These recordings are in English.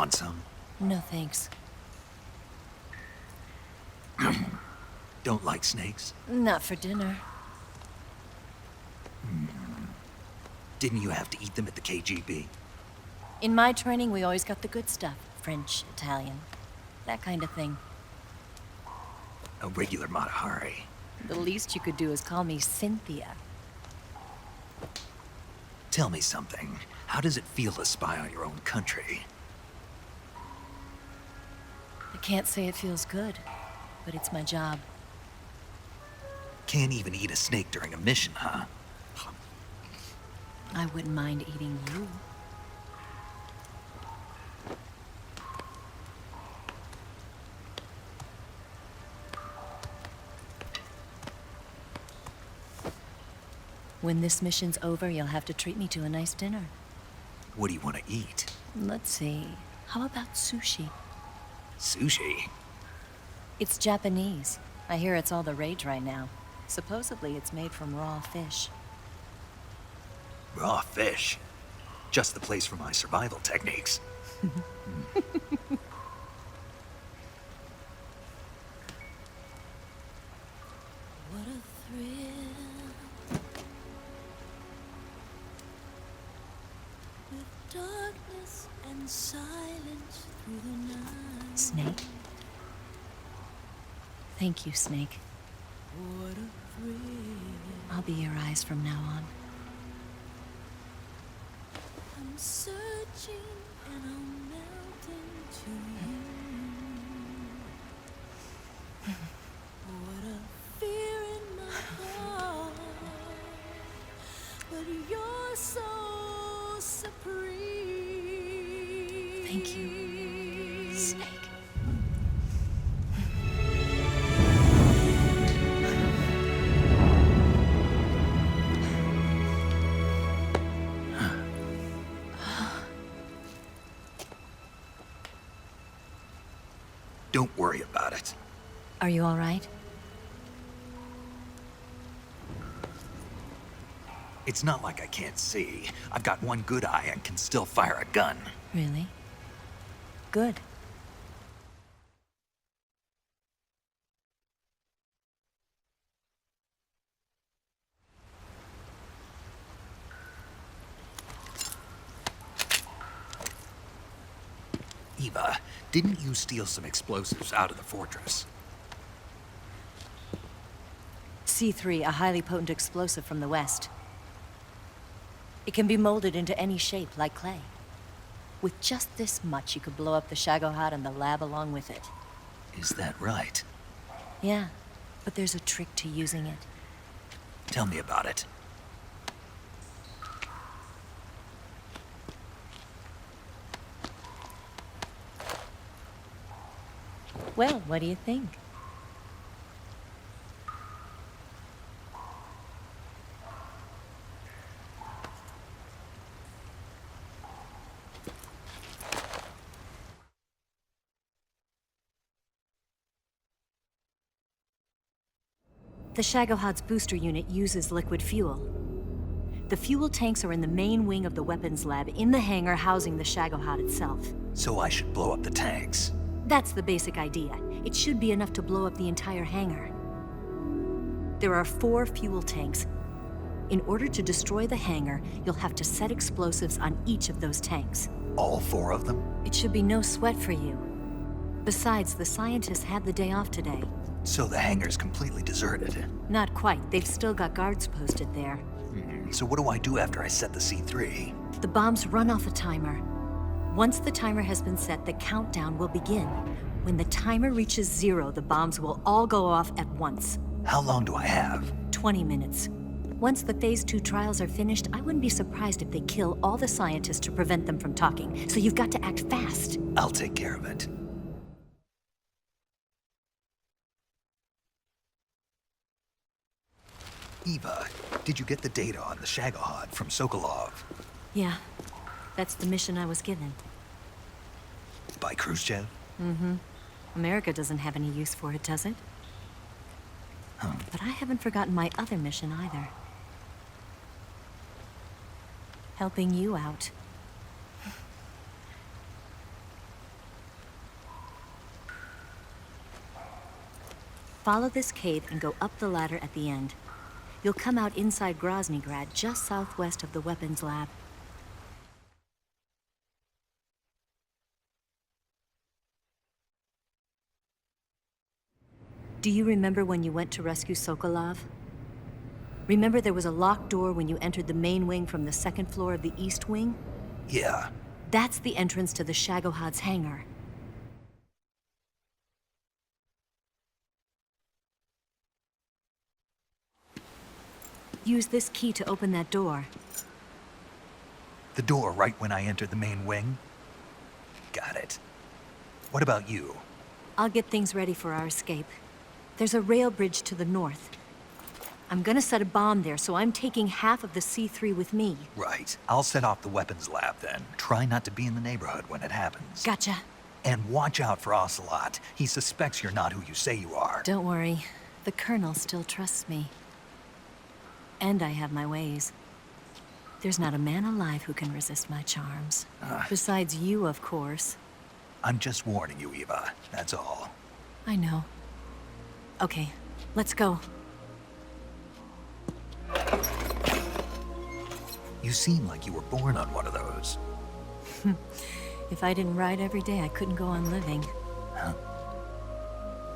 Want some? No thanks. Don't like snakes? Not for dinner. Didn't you have to eat them at the KGB? In my training, we always got the good stuff. French, Italian, that kind of thing. A regular Matahari. The least you could do is call me Cynthia. Tell me something. How does it feel to spy on your own country? I can't say it feels good, but it's my job. Can't even eat a snake during a mission, huh? I wouldn't mind eating you. When this mission's over, you'll have to treat me to a nice dinner. What do you want to eat? Let's see. How about sushi? Sushi? It's Japanese. I hear it's all the rage right now. Supposedly, it's made from raw fish. Raw fish? Just the place for my survival techniques. What a thrill. With darkness and silence through the night. Snake? Thank you, Snake. What a thrill. I'll be your eyes from now on. I'm searching and I'm melting to you. What a fear in my heart, but you're so supreme. Thank you, Snake. Don't worry about it. Are you all right? It's not like I can't see. I've got one good eye and can still fire a gun. Really? Good. Eva, didn't you steal some explosives out of the fortress? C3, a highly potent explosive from the west. It can be molded into any shape, like clay. With just this much, you could blow up the Shagohod and the lab along with it. Is that right? Yeah, but there's a trick to using it. Tell me about it. Well, what do you think? The Shagohod's booster unit uses liquid fuel. The fuel tanks are in the main wing of the weapons lab in the hangar housing the Shagohod itself. So I should blow up the tanks. That's the basic idea. It should be enough to blow up the entire hangar. There are 4 fuel tanks. In order to destroy the hangar, you'll have to set explosives on each of those tanks. All 4 of them? It should be no sweat for you. Besides, the scientists had the day off today. So the hangar's completely deserted. Not quite. They've still got guards posted there. So what do I do after I set the C3? The bombs run off a timer. Once the timer has been set, the countdown will begin. When the timer reaches 0, the bombs will all go off at once. How long do I have? 20 minutes. Once the Phase 2 trials are finished, I wouldn't be surprised if they kill all the scientists to prevent them from talking. So you've got to act fast. I'll take care of it. Eva, did you get the data on the Shagohod from Sokolov? Yeah, that's the mission I was given. By Khrushchev? Mm-hmm. America doesn't have any use for it, does it? But I haven't forgotten my other mission either. Helping you out. Follow this cave and go up the ladder at the end. You'll come out inside Groznygrad, just southwest of the weapons lab. Do you remember when you went to rescue Sokolov? Remember there was a locked door when you entered the main wing from the second floor of the east wing? Yeah. That's the entrance to the Shagohod's hangar. Use this key to open that door. The door right when I entered the main wing? Got it. What about you? I'll get things ready for our escape. There's a rail bridge to the north. I'm gonna set a bomb there, so I'm taking half of the C3 with me. Right. I'll set off the weapons lab then. Try not to be in the neighborhood when it happens. Gotcha. And watch out for Ocelot. He suspects you're not who you say you are. Don't worry. The Colonel still trusts me. And I have my ways. There's not a man alive who can resist my charms. Besides you, of course. I'm just warning you, Eva. That's all. I know. Okay, let's go. You seem like you were born on one of those. If I didn't ride every day, I couldn't go on living. Huh?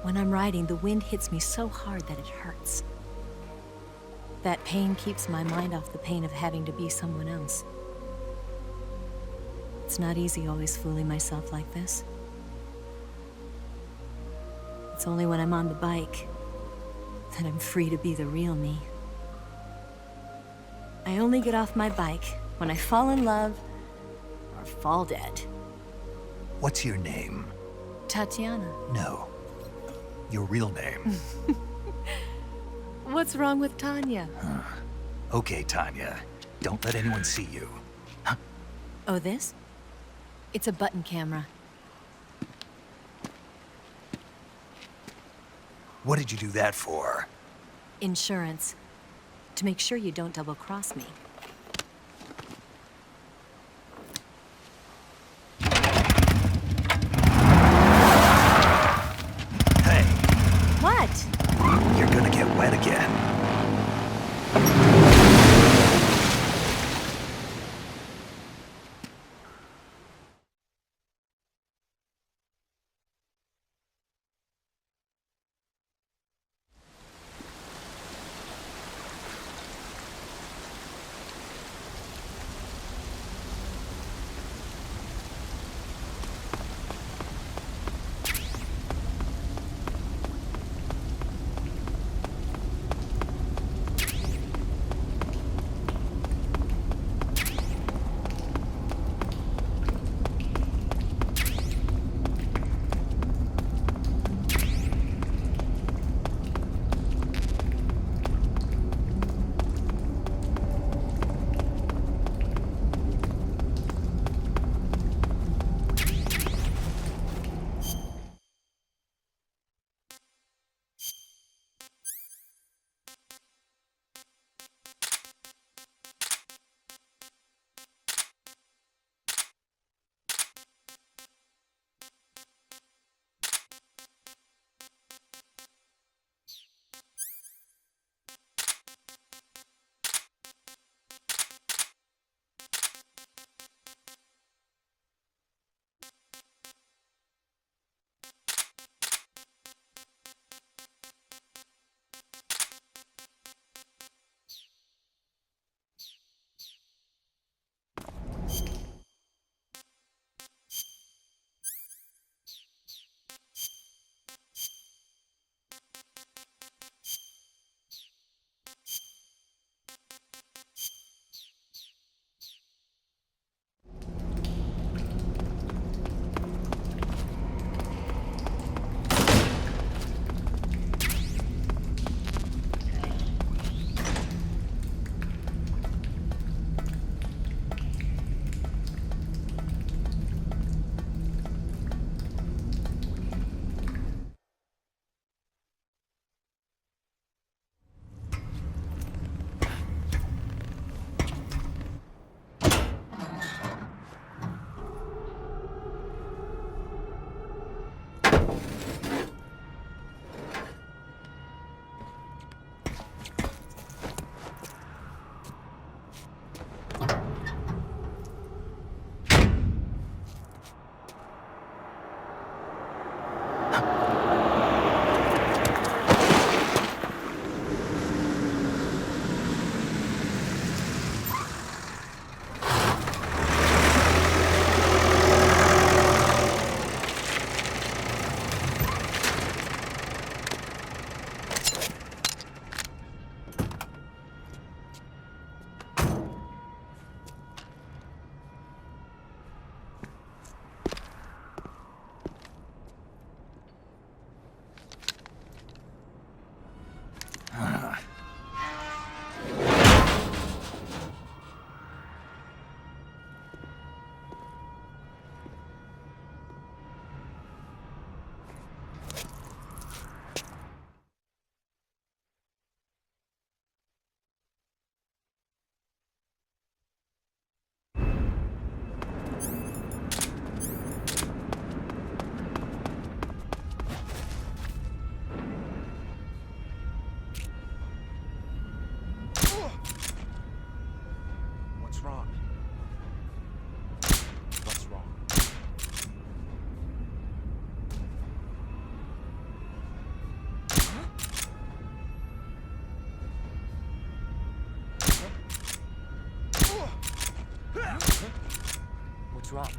When I'm riding, the wind hits me so hard that it hurts. That pain keeps my mind off the pain of having to be someone else. It's not easy always fooling myself like this. It's only when I'm on the bike that I'm free to be the real me. I only get off my bike when I fall in love or fall dead. What's your name? Tatiana. No. Your real name. What's wrong with Tanya? Okay, Tanya. Don't let anyone see you. Huh? Oh, this? It's a button camera. What did you do that for? Insurance. To make sure you don't double-cross me. Hey, What? you're gonna get wet again. drop.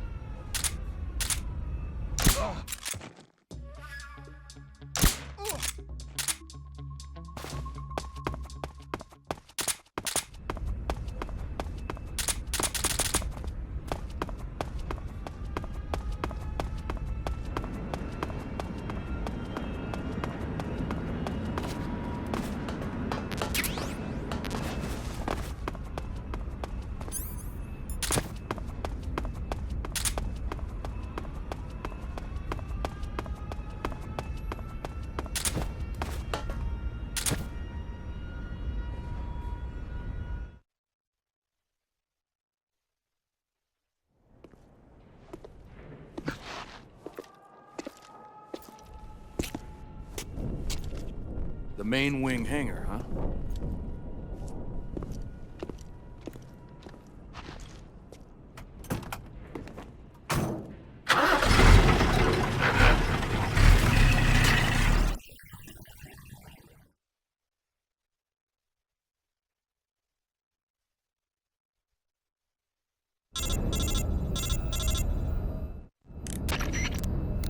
The main wing hangar, huh?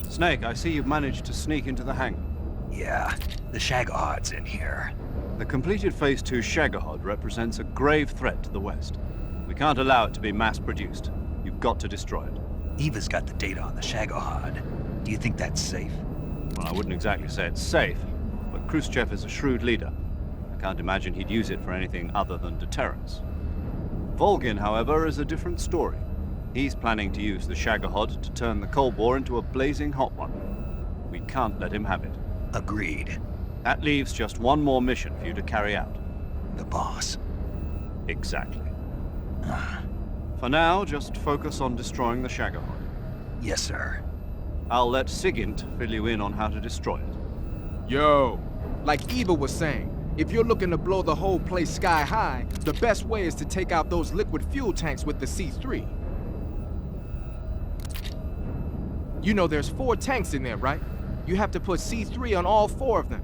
Snake, I see you've managed to sneak into the hangar. Yeah, the Shagahad's in here. The completed Phase 2 Shagahod represents a grave threat to the West. We can't allow it to be mass-produced. You've got to destroy it. Eva's got the data on the Shagahad. Do you think that's safe? Well, I wouldn't exactly say it's safe, but Khrushchev is a shrewd leader. I can't imagine he'd use it for anything other than deterrence. Volgin, however, is a different story. He's planning to use the Shagahod to turn the Cold War into a blazing hot one. We can't let him have it. Agreed. That leaves just one more mission for you to carry out. The boss. Exactly. For now, just focus on destroying the Shagahod. Yes, sir. I'll let Sigint fill you in on how to destroy it. Yo, like Eva was saying, if you're looking to blow the whole place sky high, the best way is to take out those liquid fuel tanks with the C3. You know there's 4 tanks in there, right? You have to put C3 on all 4 of them.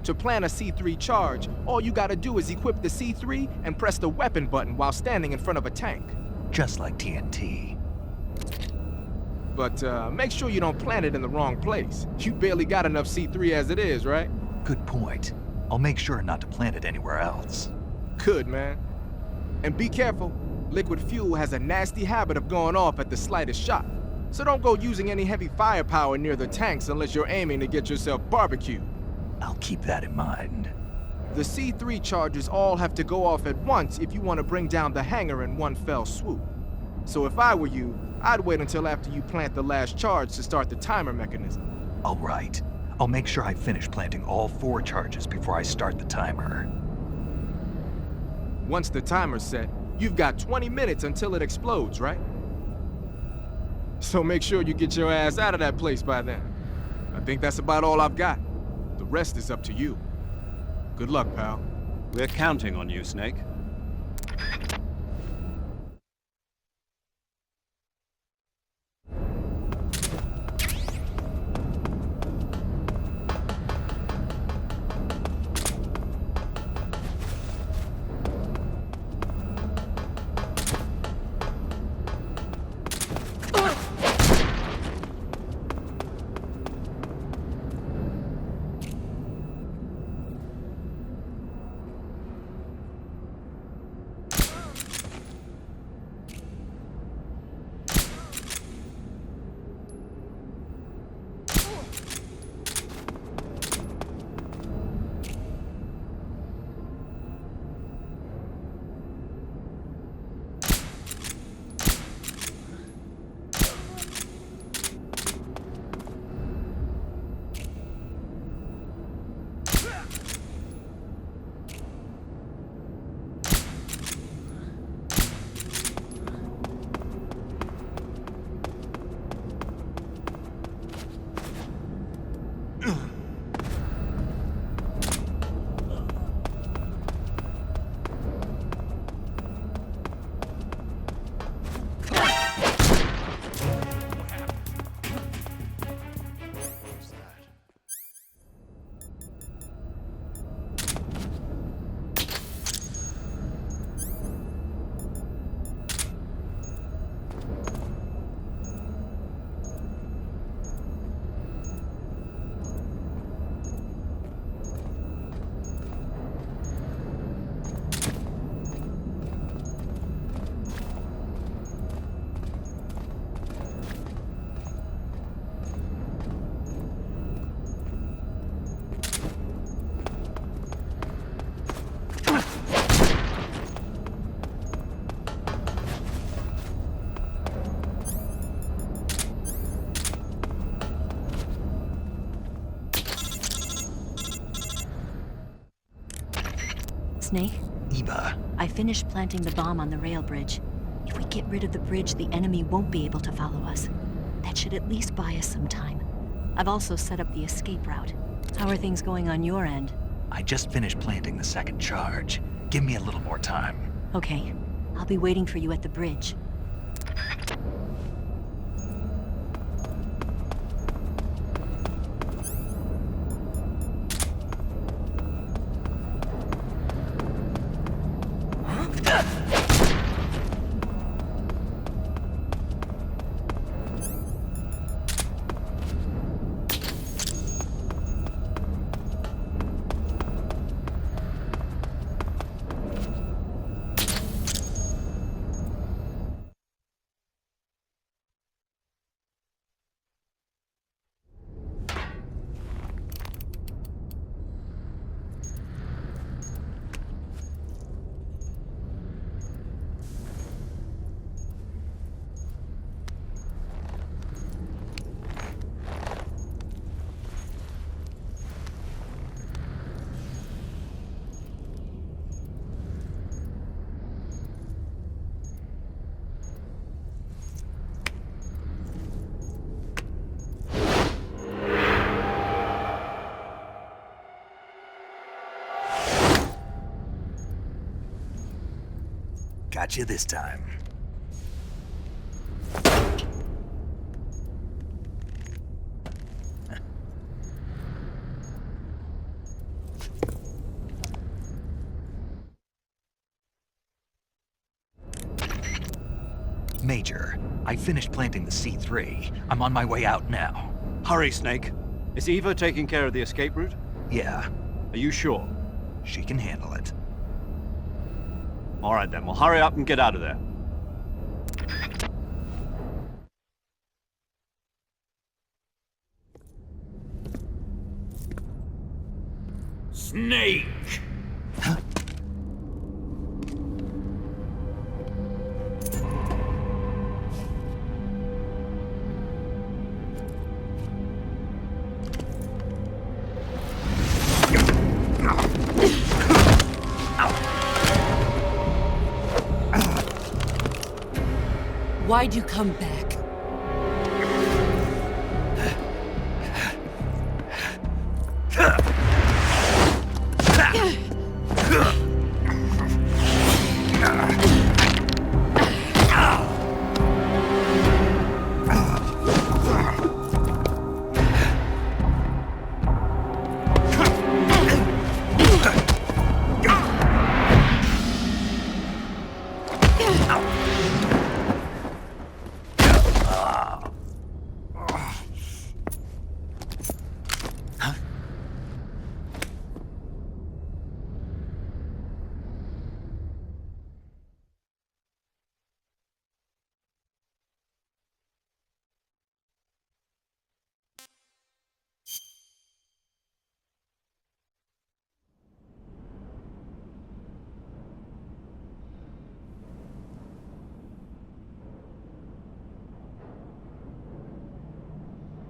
To plant a C3 charge, all you gotta do is equip the C3 and press the weapon button while standing in front of a tank. Just like TNT. But make sure you don't plant it in the wrong place. You barely got enough C3 as it is, right? Good point. I'll make sure not to plant it anywhere else. Good, man. And be careful. Liquid fuel has a nasty habit of going off at the slightest shock. So don't go using any heavy firepower near the tanks unless you're aiming to get yourself barbecued. I'll keep that in mind. The C3 charges all have to go off at once if you want to bring down the hangar in one fell swoop. So if I were you, I'd wait until after you plant the last charge to start the timer mechanism. All right. I'll make sure I finish planting all 4 charges before I start the timer. Once the timer's set, you've got 20 minutes until it explodes, right? So make sure you get your ass out of that place by then. I think that's about all I've got. The rest is up to you. Good luck, pal. We're counting on you, Snake. Snake, Eva, I finished planting the bomb on the rail bridge. If we get rid of the bridge, the enemy won't be able to follow us. That should at least buy us some time. I've also set up the escape route. How are things going on your end? I just finished planting the second charge. Give me a little more time. Okay, I'll be waiting for you at the bridge. Got you this time. Major, I finished planting the C3. I'm on my way out now. Hurry, Snake. Is Eva taking care of the escape route? Yeah, Are you sure? she can handle it. All right then, well hurry up and get out of there. Snake! Why'd you come back?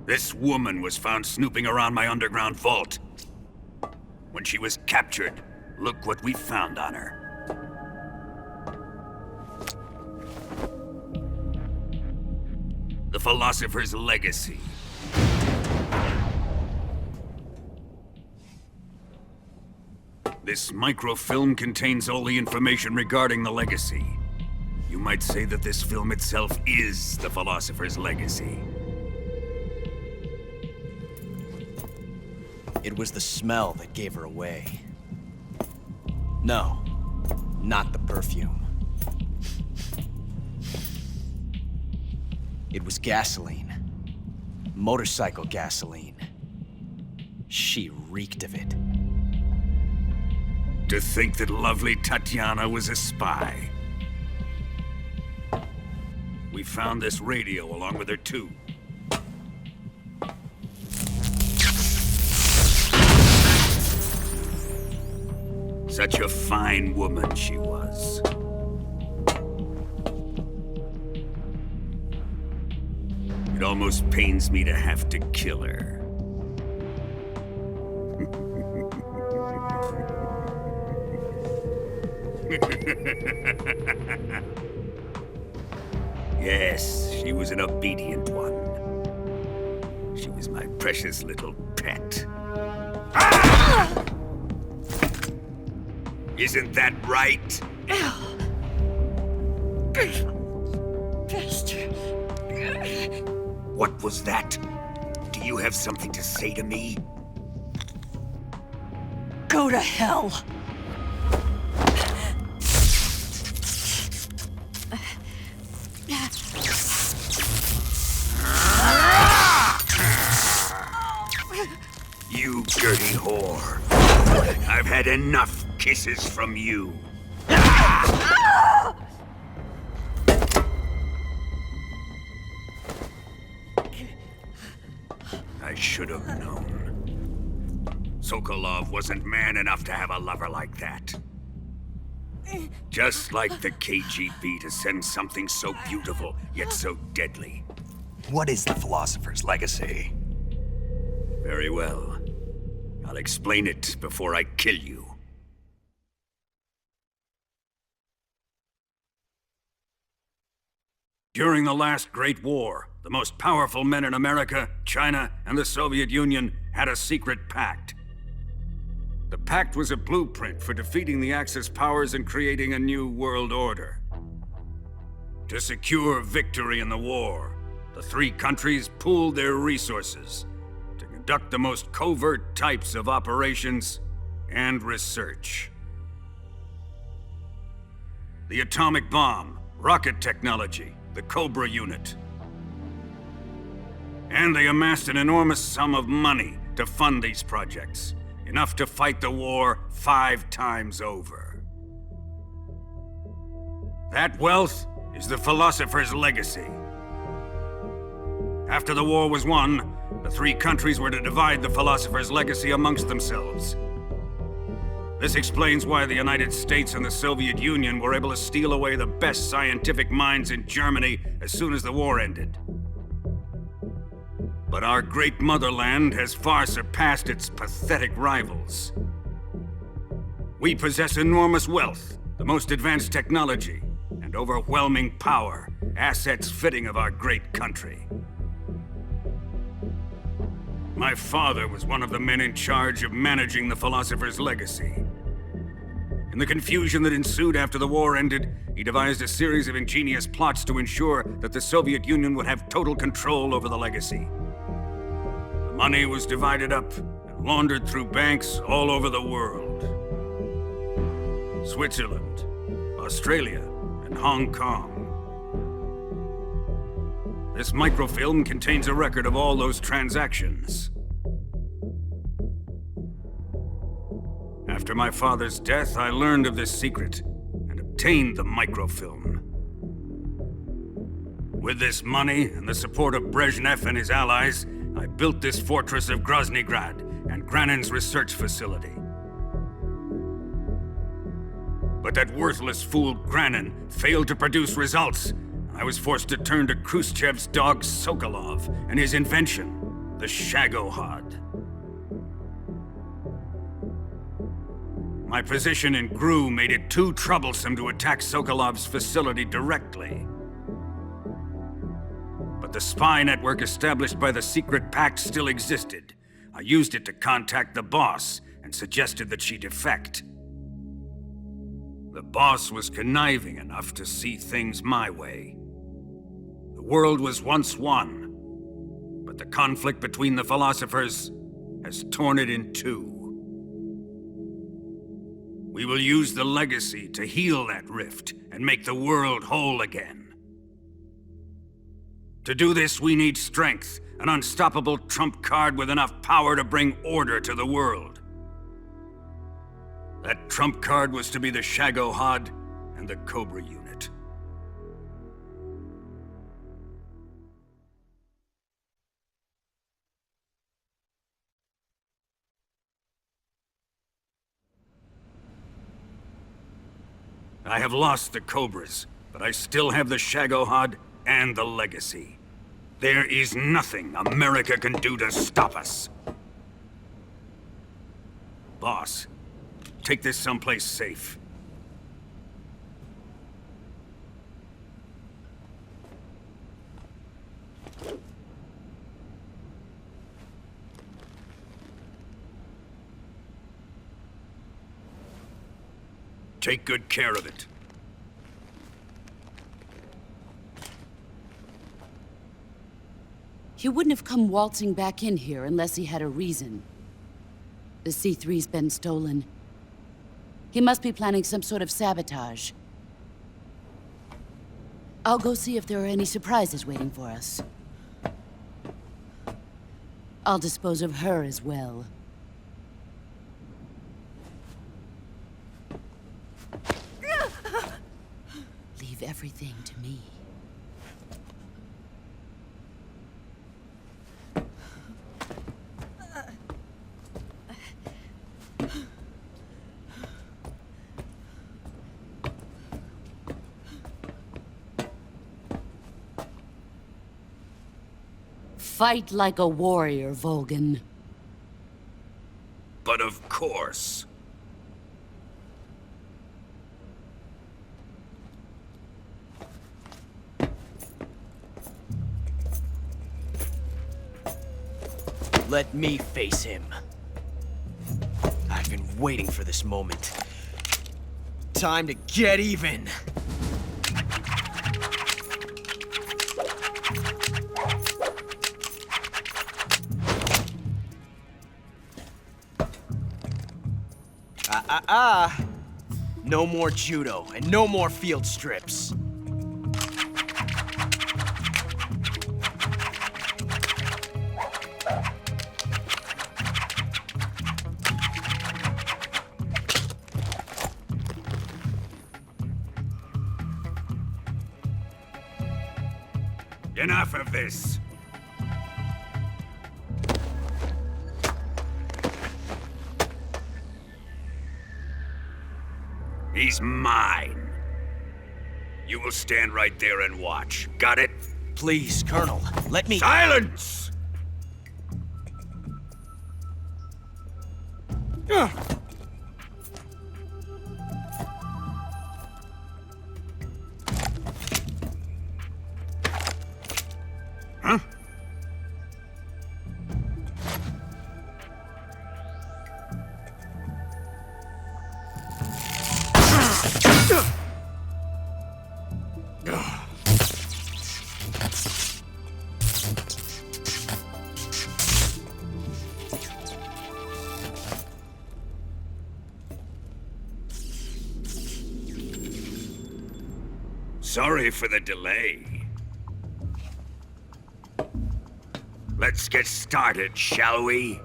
This woman was found snooping around my underground vault. When she was captured, look what we found on her. The philosopher's legacy. This microfilm contains all the information regarding the legacy. You might say that this film itself is the philosopher's legacy. It was the smell that gave her away. No, not the perfume. It was gasoline. Motorcycle gasoline. She reeked of it. To think that lovely Tatiana was a spy. We found this radio along with her too. Such a fine woman she was. It almost pains me to have to kill her. Yes, she was an obedient one. She was my precious little pet. Ah! Isn't that right? Bastard. What was that? Do you have something to say to me? Go to hell. You dirty whore. I've had enough kisses from you. I should have known. Sokolov wasn't man enough to have a lover like that. Just like the KGB to send something so beautiful, yet so deadly. What is the philosopher's legacy? Very well. I'll explain it before I kill you. During the last Great War, the most powerful men in America, China, and the Soviet Union had a secret pact. The pact was a blueprint for defeating the Axis powers and creating a new world order. To secure victory in the war, the three countries pooled their resources to conduct the most covert types of operations and research. The atomic bomb, rocket technology, the Cobra unit. And they amassed an enormous sum of money to fund these projects, enough to fight the war 5 times over. That wealth is the philosopher's legacy. After the war was won, the three countries were to divide the philosopher's legacy amongst themselves. This explains why the United States and the Soviet Union were able to steal away the best scientific minds in Germany as soon as the war ended. But our great motherland has far surpassed its pathetic rivals. We possess enormous wealth, the most advanced technology, and overwhelming power, assets fitting of our great country. My father was one of the men in charge of managing the philosopher's legacy. In the confusion that ensued after the war ended, he devised a series of ingenious plots to ensure that the Soviet Union would have total control over the legacy. The money was divided up and laundered through banks all over the world. Switzerland, Australia, and Hong Kong. This microfilm contains a record of all those transactions. After my father's death, I learned of this secret and obtained the microfilm. With this money and the support of Brezhnev and his allies, I built this fortress of Groznygrad and Granin's research facility. But that worthless fool Granin failed to produce results. I was forced to turn to Khrushchev's dog Sokolov and his invention, the Shagohod. My position in GRU made it too troublesome to attack Sokolov's facility directly. But the spy network established by the secret pact still existed. I used it to contact the boss and suggested that she defect. The boss was conniving enough to see things my way. The world was once one, but the conflict between the philosophers has torn it in two. We will use the legacy to heal that rift and make the world whole again. To do this, we need strength, an unstoppable trump card with enough power to bring order to the world. That trump card was to be the Shagohod and the Cobra unit. I have lost the Cobras, but I still have the Shagohod and the legacy. There is nothing America can do to stop us. Boss, take this someplace safe. Take good care of it. He wouldn't have come waltzing back in here unless he had a reason. The C3's been stolen. He must be planning some sort of sabotage. I'll go see if there are any surprises waiting for us. I'll dispose of her as well. Leave everything to me. Fight like a warrior, Volgin. But of course. Let me face him. I've been waiting for this moment. Time to get even! No more judo, and no more field strips. Enough of this. He's mine. You will stand right there and watch. Got it? Please, Colonel, let me— Silence! Huh? Sorry for the delay. Let's get started, shall we?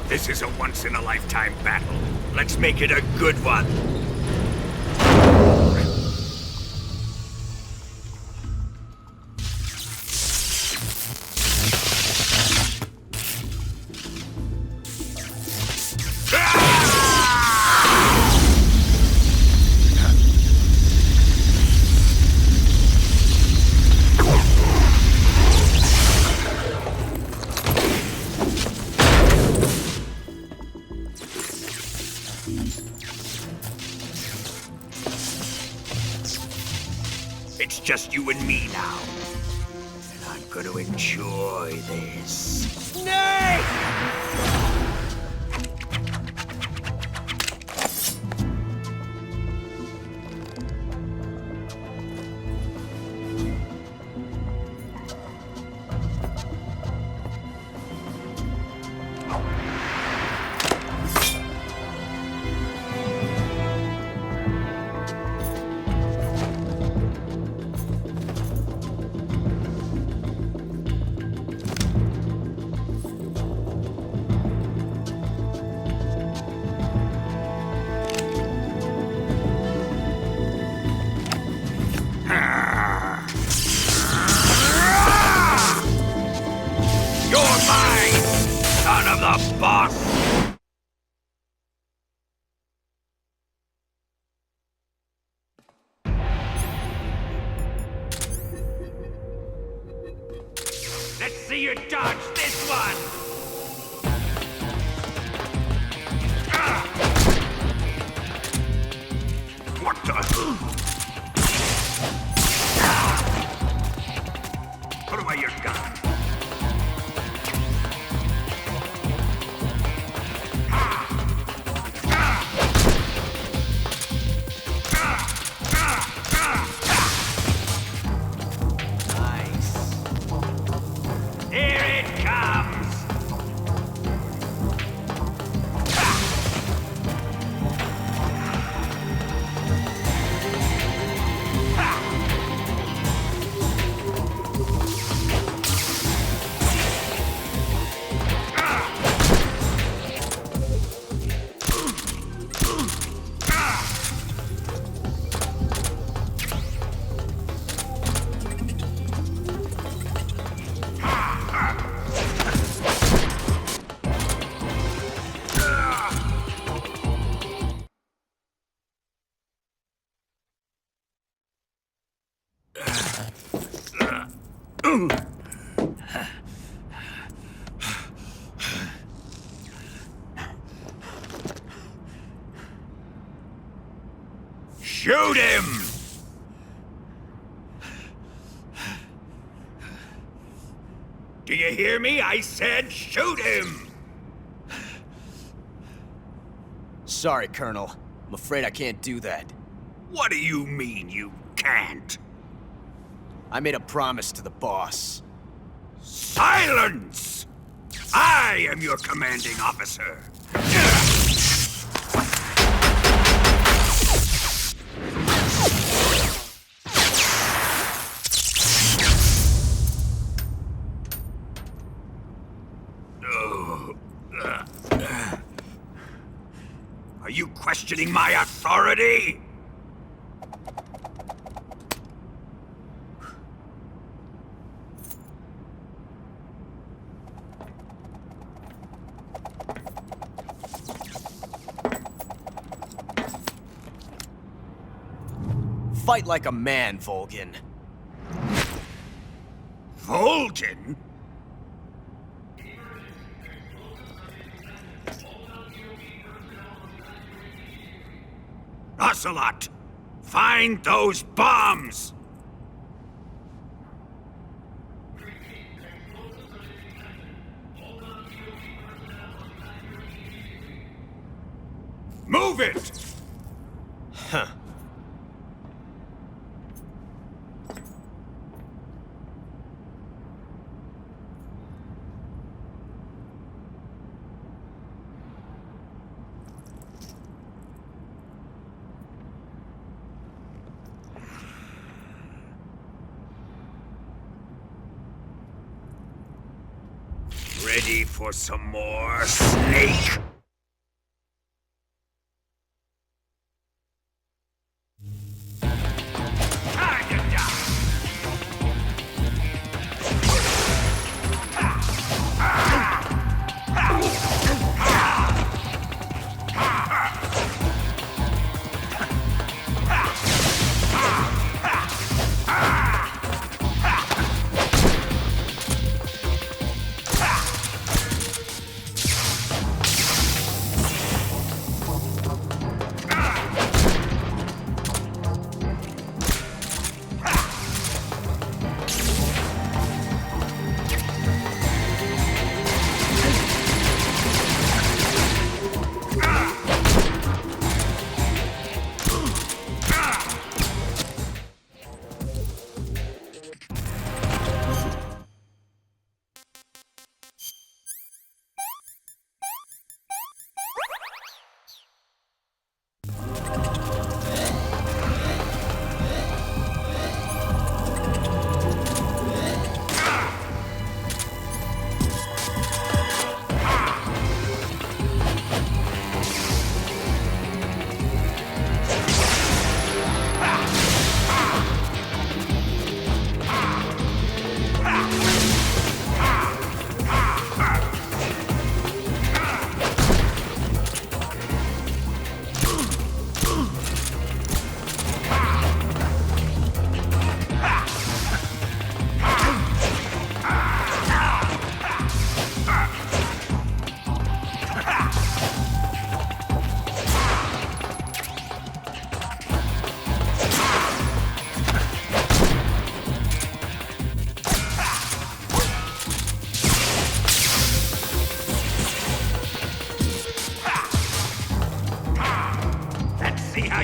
This is a once-in-a-lifetime battle. Let's make it a good one. It's just you and me now. And I'm gonna enjoy this. Snake! You're mine, son of the boss! Let's see you dodge this one! Shoot him! Do you hear me? I said shoot him! Sorry, Colonel. I'm afraid I can't do that. What do you mean you can't? I made a promise to the boss. Silence! I am your commanding officer. Are you questioning my authority? Fight like a man, Volgin. Volgin? Ocelot! Find those bombs! Move it! Huh. Ready for some more, Snake? Time to die!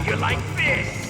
you like this?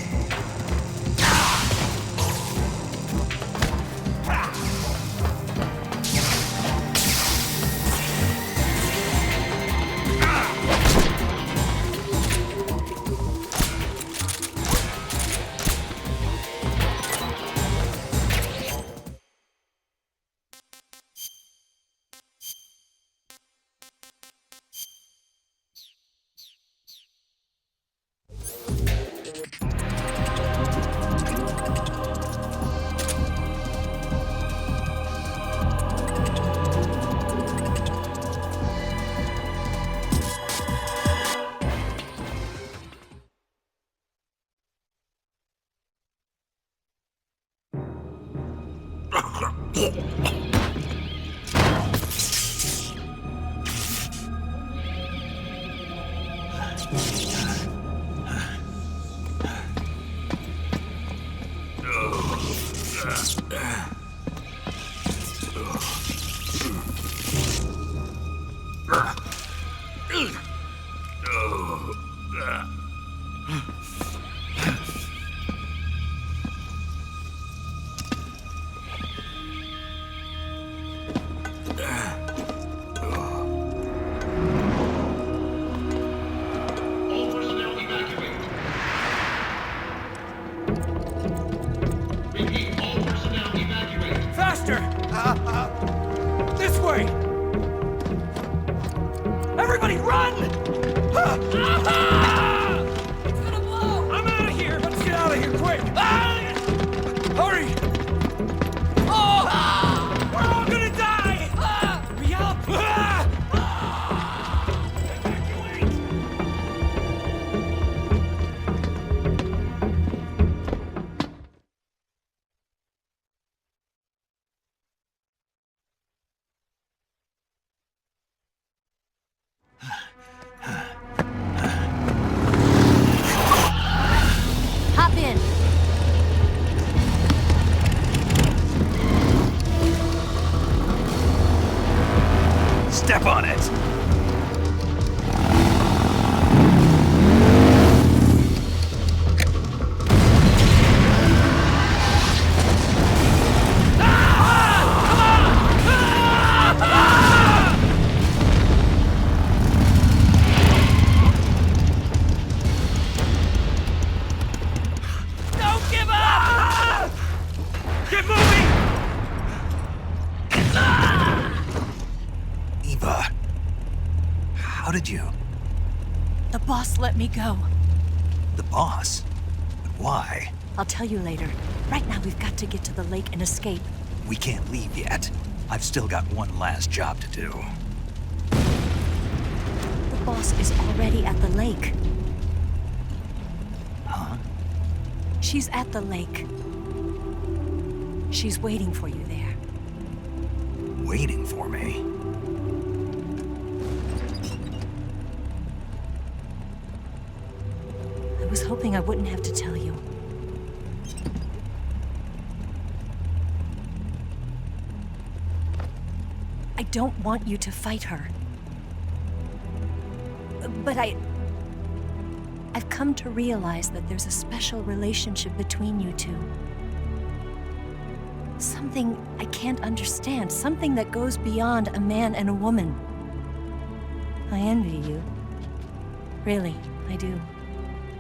Faster! This way! Everybody run! It's gonna blow! I'm out of here! Let's get out of here quick! Hurry! We're all gonna die! Hurry up! Evacuate! Hop in. Step on it! Don't give up! Get moving! Eva, how did you? The boss let me go. The boss? But why? I'll tell you later. Right now, we've got to get to the lake and escape. We can't leave yet. I've still got one last job to do. The boss is already at the lake. Huh? She's at the lake. She's waiting for you there. Waiting for me? I was hoping I wouldn't have to tell you. I don't want you to fight her. But I've come to realize that there's a special relationship between you two. Something I can't understand, something that goes beyond a man and a woman. I envy you. Really, I do.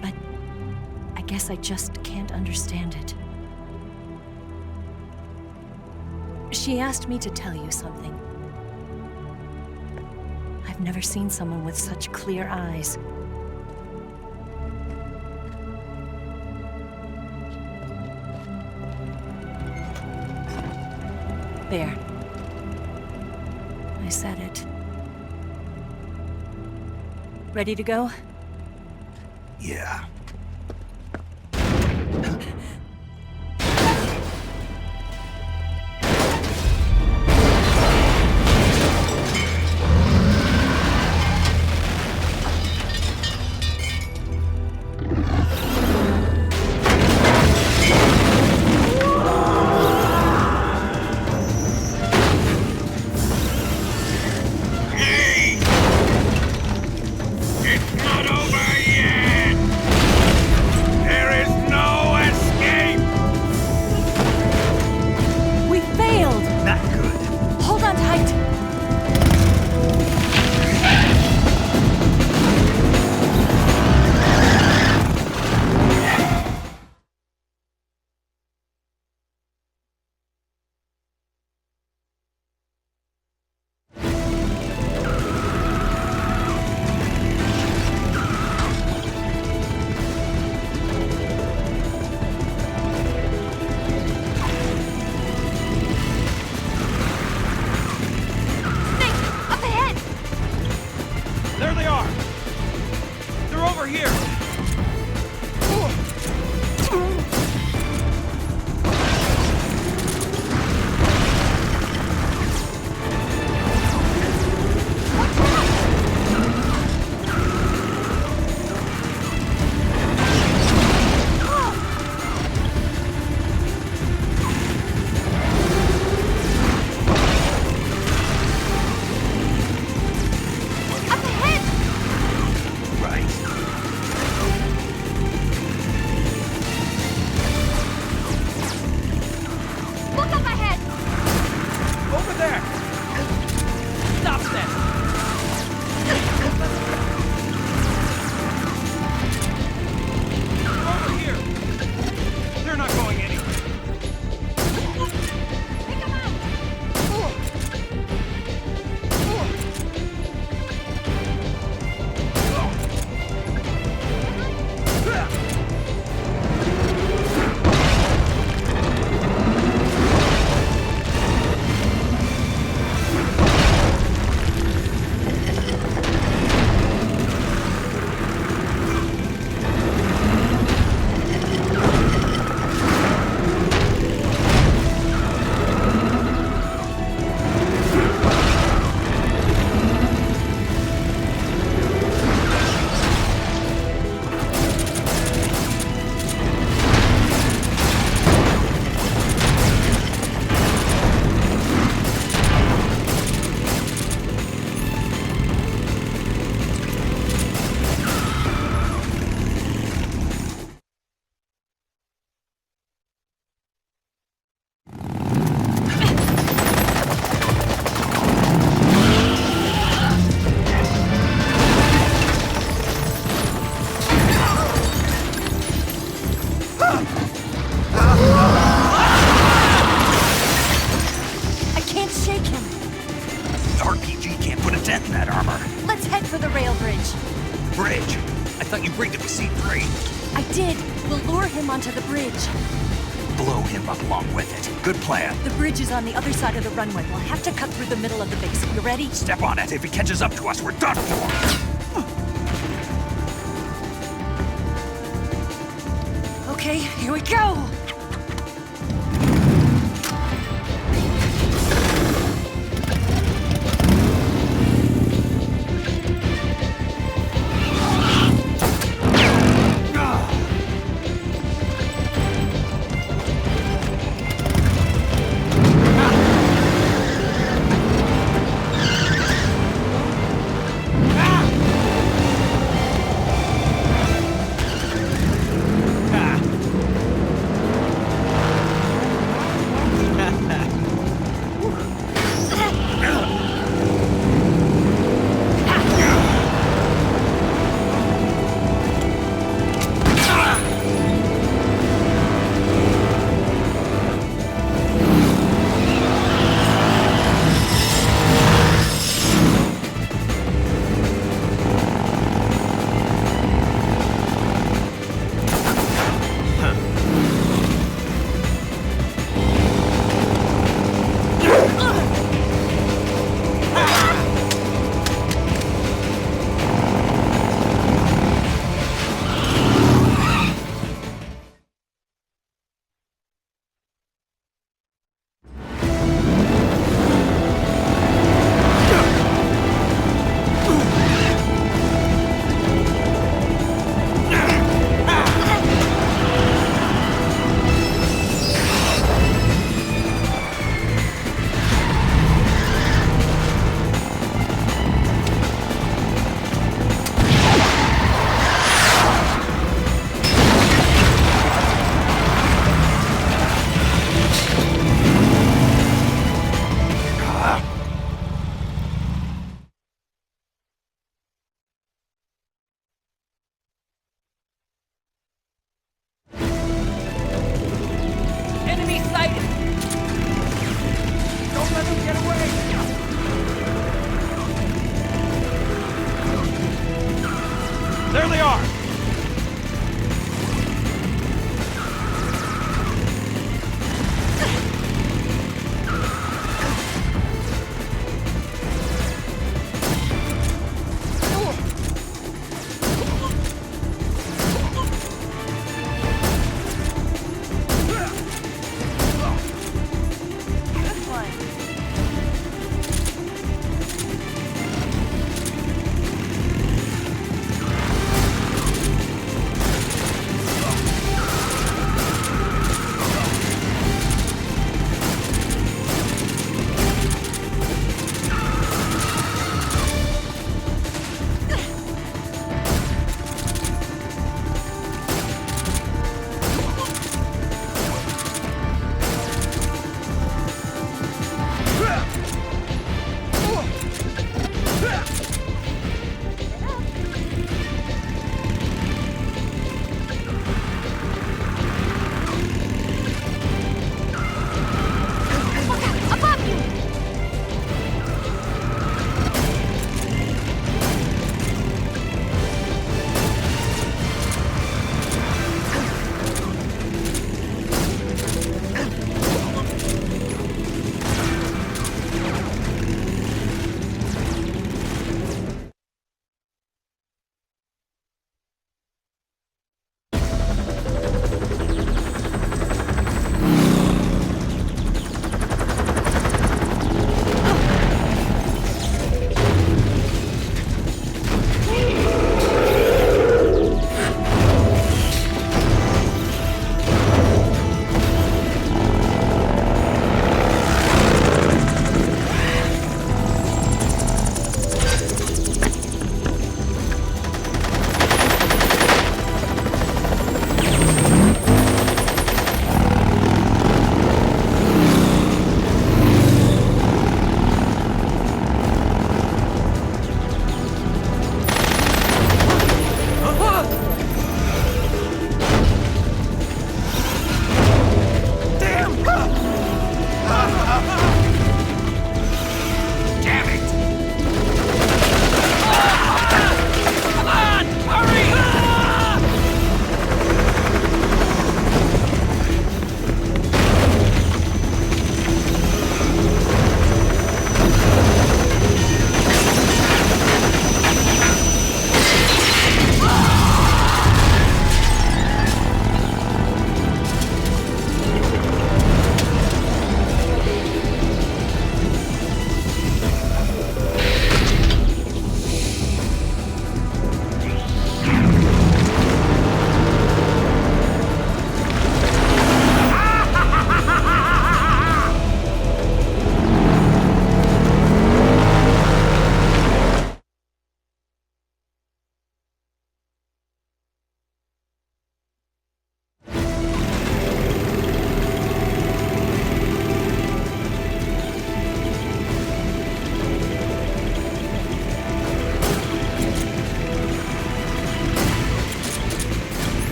But I guess I just can't understand it. She asked me to tell you something. I've never seen someone with such clear eyes. There. I said it. Ready to go? Yeah. that armor. Let's head for the rail bridge. Bridge. I thought you rigged it with C3. I did. We'll lure him onto the bridge. Blow him up along with it. Good plan. The bridge is on the other side of the runway. We'll have to cut through the middle of the base. You ready? Step on it. If he catches up to us, we're done for. Okay, here we go! Enemy sighted! Don't let them get away! There they are!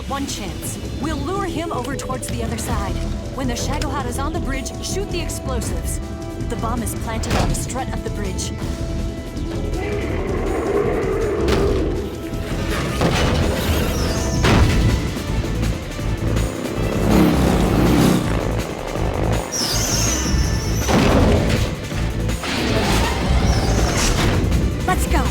got one chance. We'll lure him over towards the other side. When the Shagohod is on the bridge, shoot the explosives. The bomb is planted on the strut of the bridge. Let's go!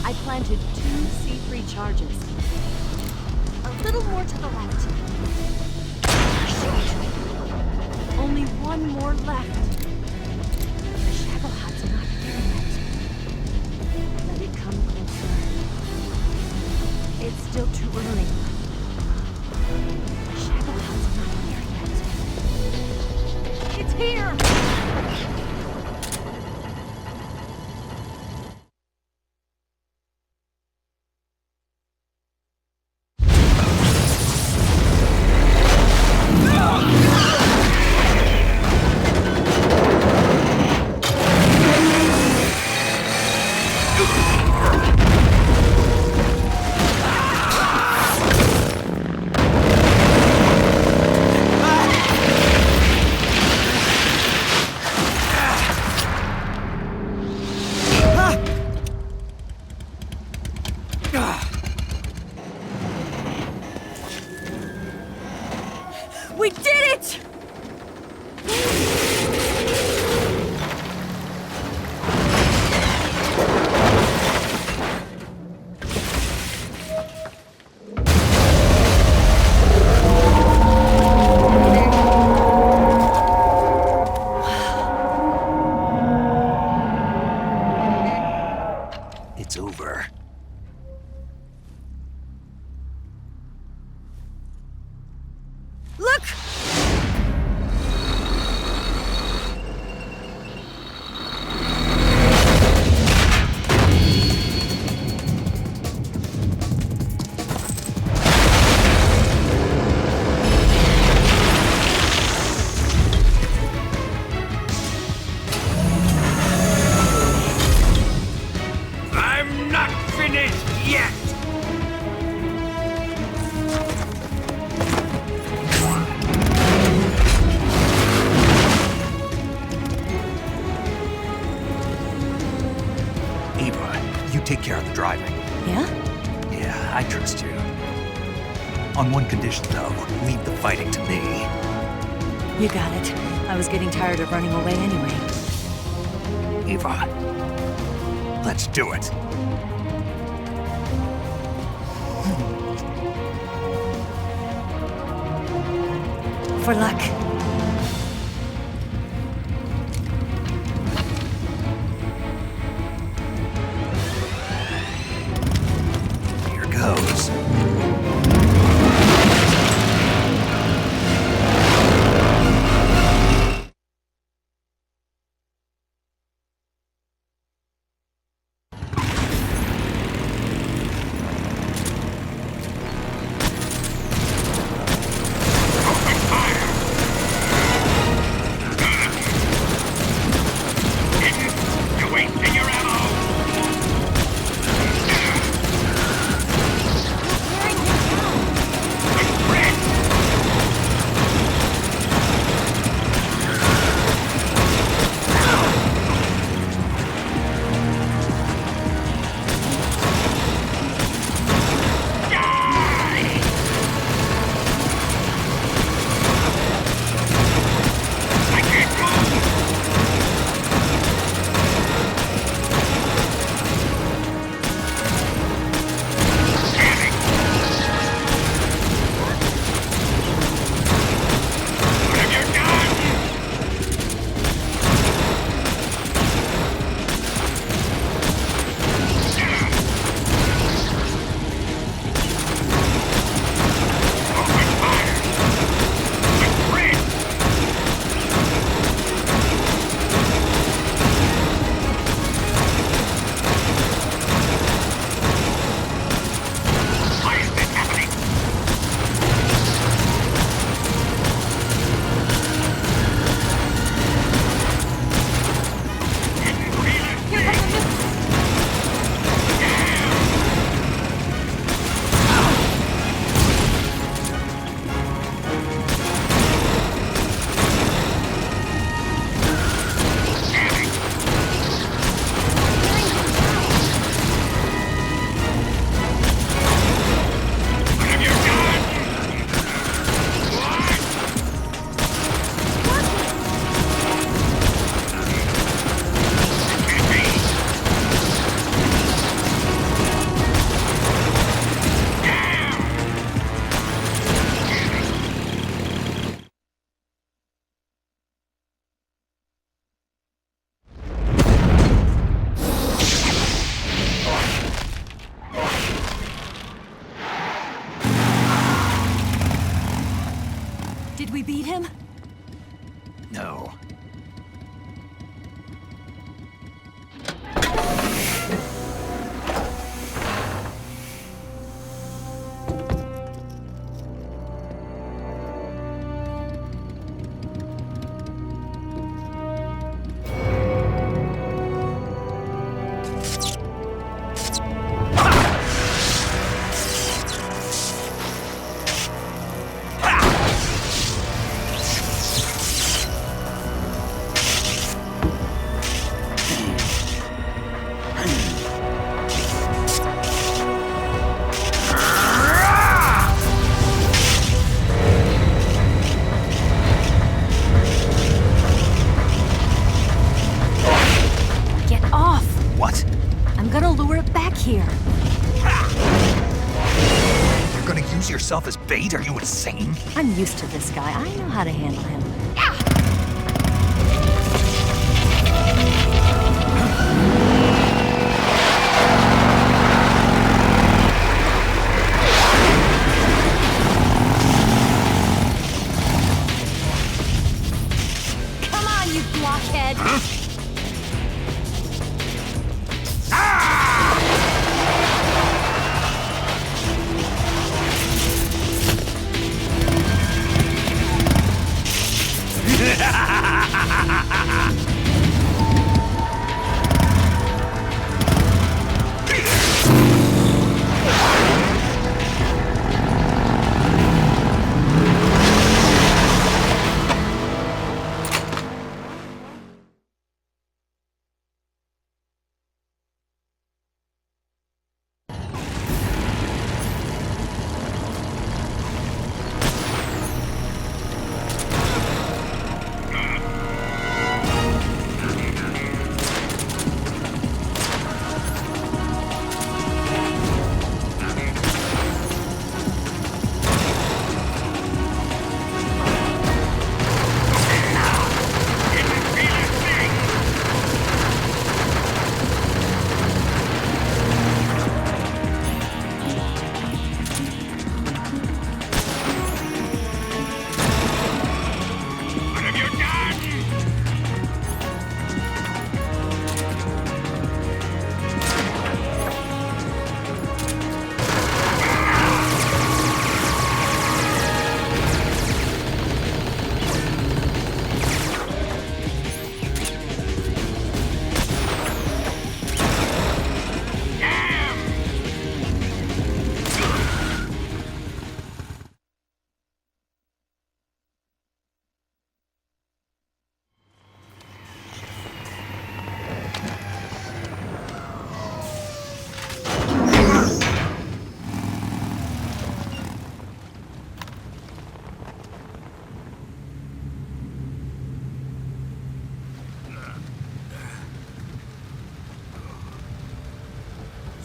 I planted 2 C3 charges. A little more to the left. Shoot! Only one more left. The Shagohod's not here yet. Let it come closer. It's still too early. The Shagohod's not here yet. It's here! We did it! It's over. Look! I'm not finished yet! Eva, you take care of the driving. Yeah? Yeah, I trust you. On one condition, though, leave the fighting to me. You got it. I was getting tired of running away anyway. Eva, let's do it. For luck. Here goes. lure it back here. You're gonna use yourself as bait? Are you insane? I'm used to this guy. I know how to handle him. Come on, you blockhead!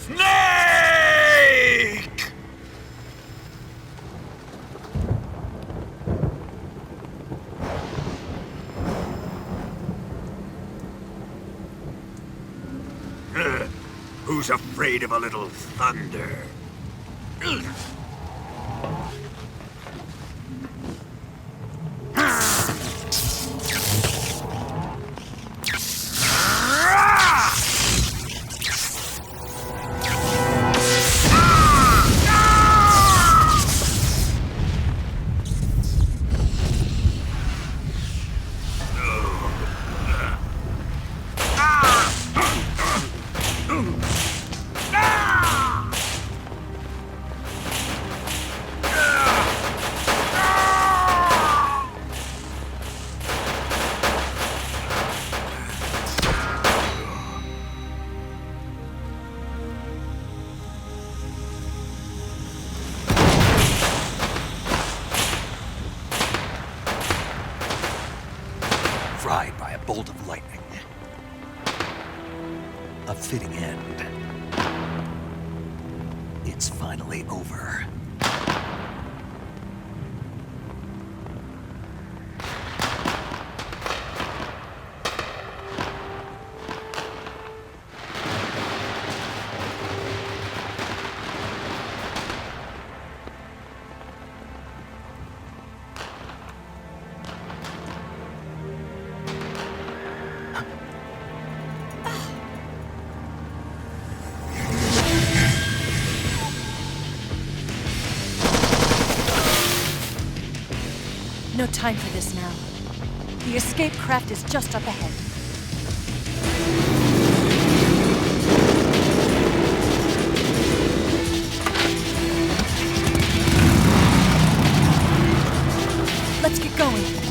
Snake! Who's afraid of a little thunder? Fried by a bolt of lightning. A fitting end. It's finally over. No time for this now. The escape craft is just up ahead. Let's get going.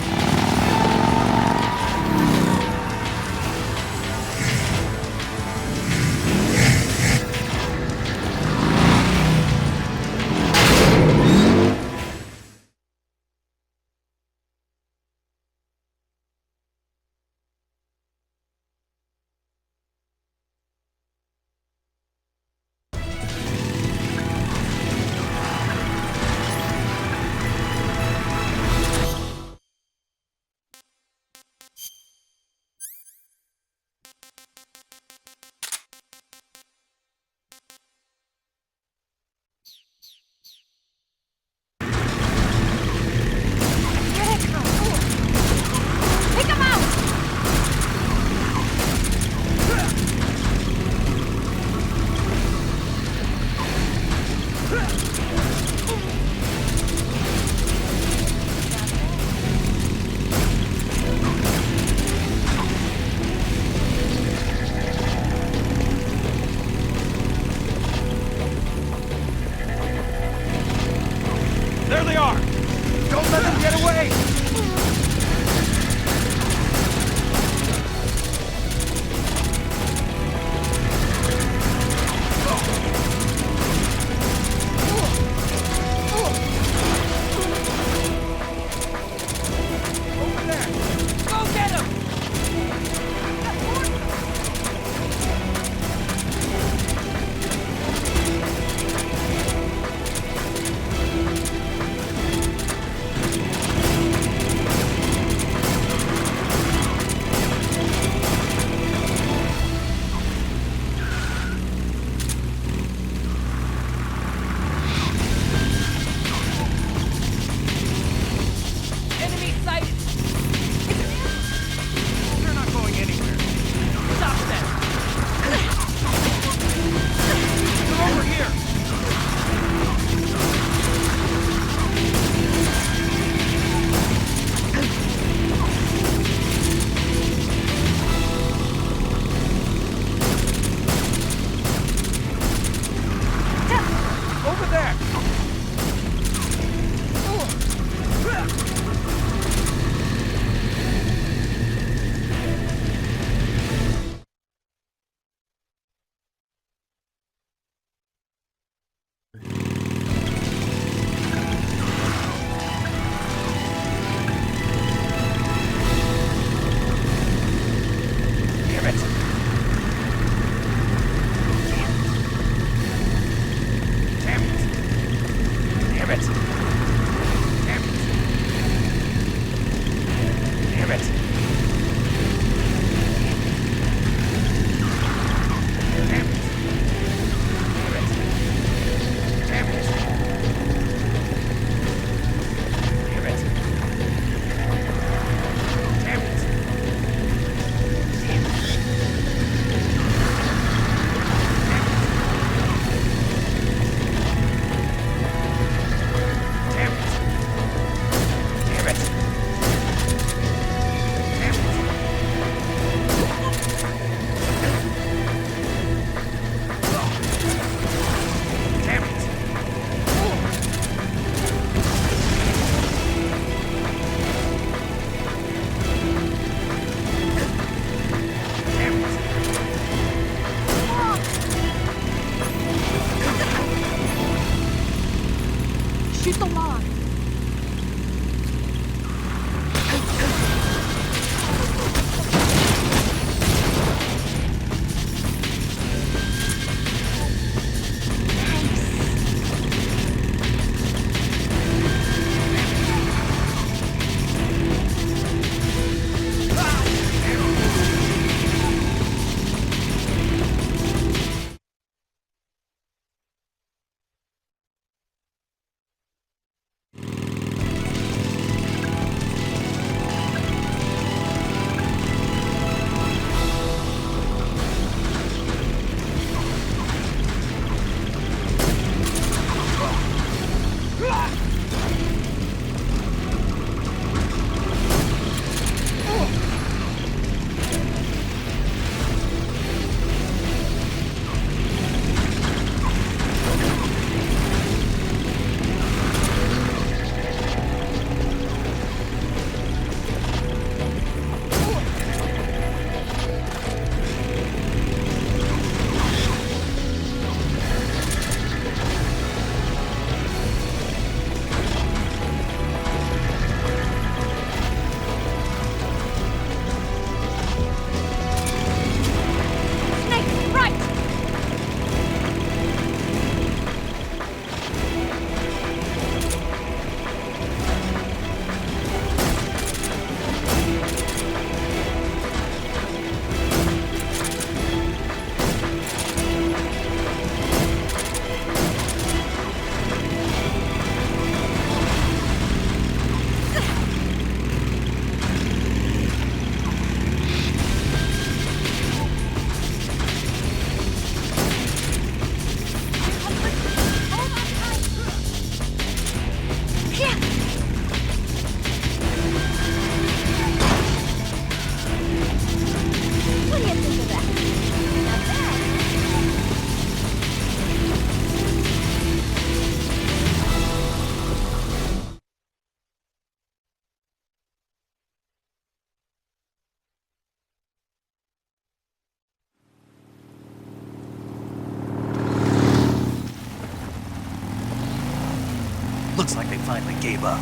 finally gave up.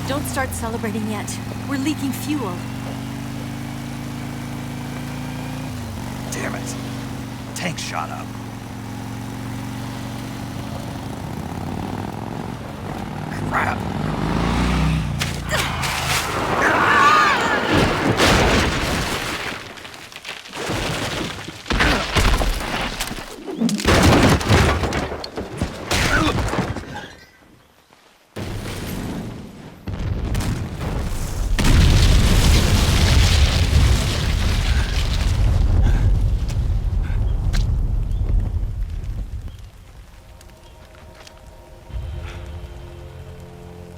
Don't start celebrating yet. We're leaking fuel. Damn it. Tank shot up. Crap.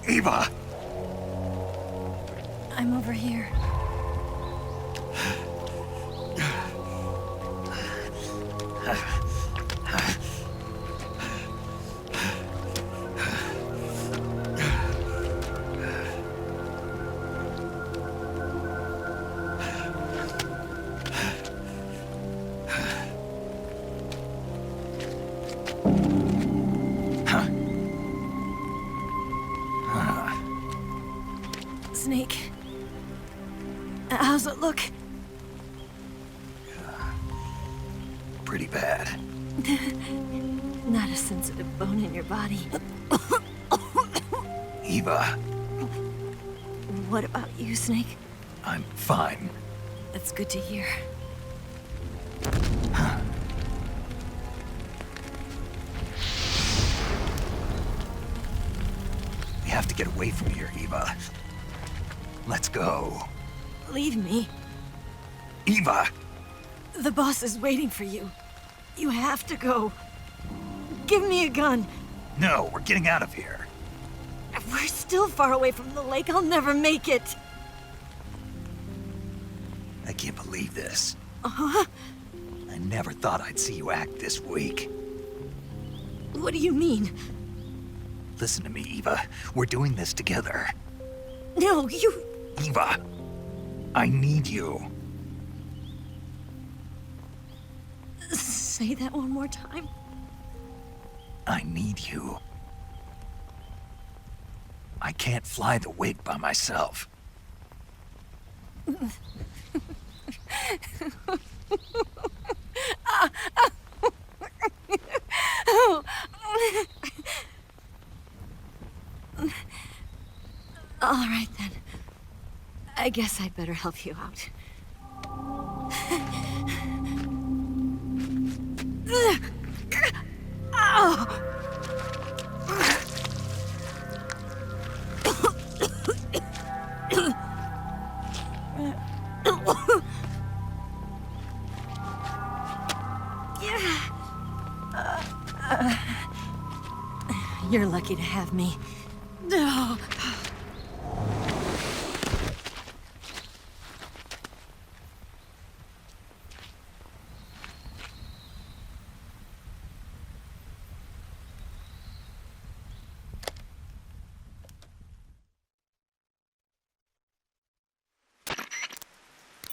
Eva! I'm over here. Snake. How's it look? Pretty bad. Not a sensitive bone in your body. Eva, What about you, Snake? I'm fine. That's good to hear. We have to get away from here, Eva. Let's go. Leave me. Eva! The boss is waiting for you. You have to go. Give me a gun. No, we're getting out of here. We're still far away from the lake. I'll never make it. I can't believe this. Uh-huh. I never thought I'd see you act this weak. What do you mean? Listen to me, Eva. We're doing this together. No, you... Eva, I need you. Say that one more time. I need you. I can't fly the wig by myself. All right, then. I guess I'd better help you out. You're lucky to have me. No.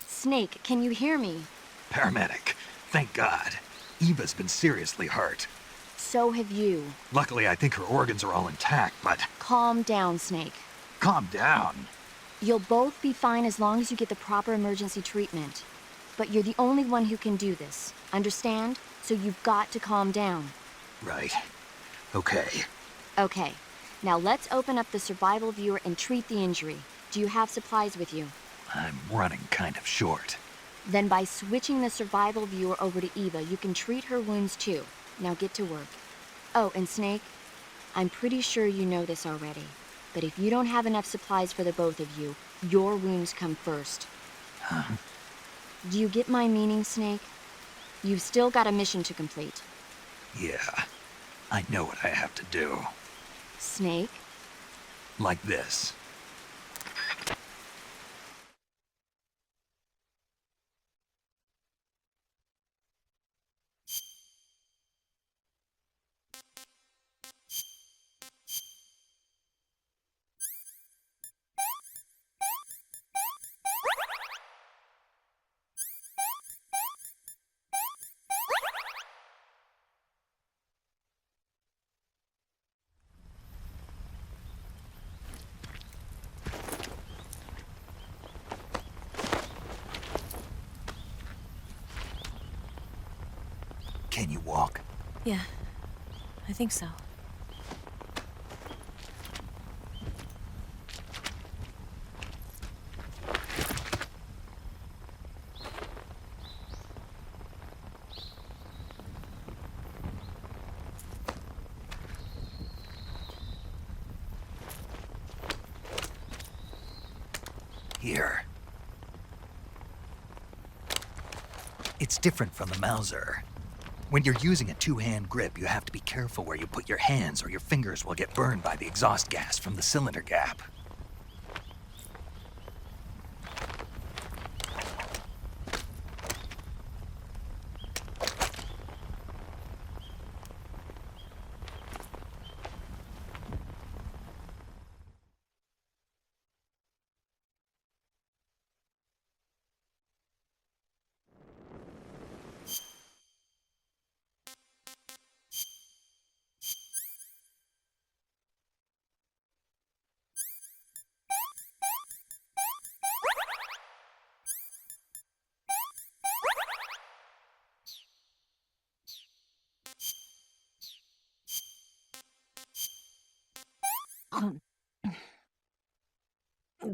Snake, can you hear me? Paramedic, thank God. Eva's been seriously hurt. So have you. Luckily, I think her organs are all intact, but... Calm down, Snake. Calm down. You'll both be fine as long as you get the proper emergency treatment. But you're the only one who can do this. Understand? So you've got to calm down. Right. Okay. Okay. Now let's open up the survival viewer and treat the injury. Do you have supplies with you? I'm running kind of short. Then by switching the survival viewer over to Eva, you can treat her wounds too. Now get to work. Oh, and Snake, I'm pretty sure you know this already, but if you don't have enough supplies for the both of you, your wounds come first. Huh? Do you get my meaning, Snake? You've still got a mission to complete. Yeah. I know what I have to do. Snake? Like this. Can you walk? Yeah, I think so. Here. It's different from the Mauser. When you're using a two-hand grip, you have to be careful where you put your hands or your fingers will get burned by the exhaust gas from the cylinder gap.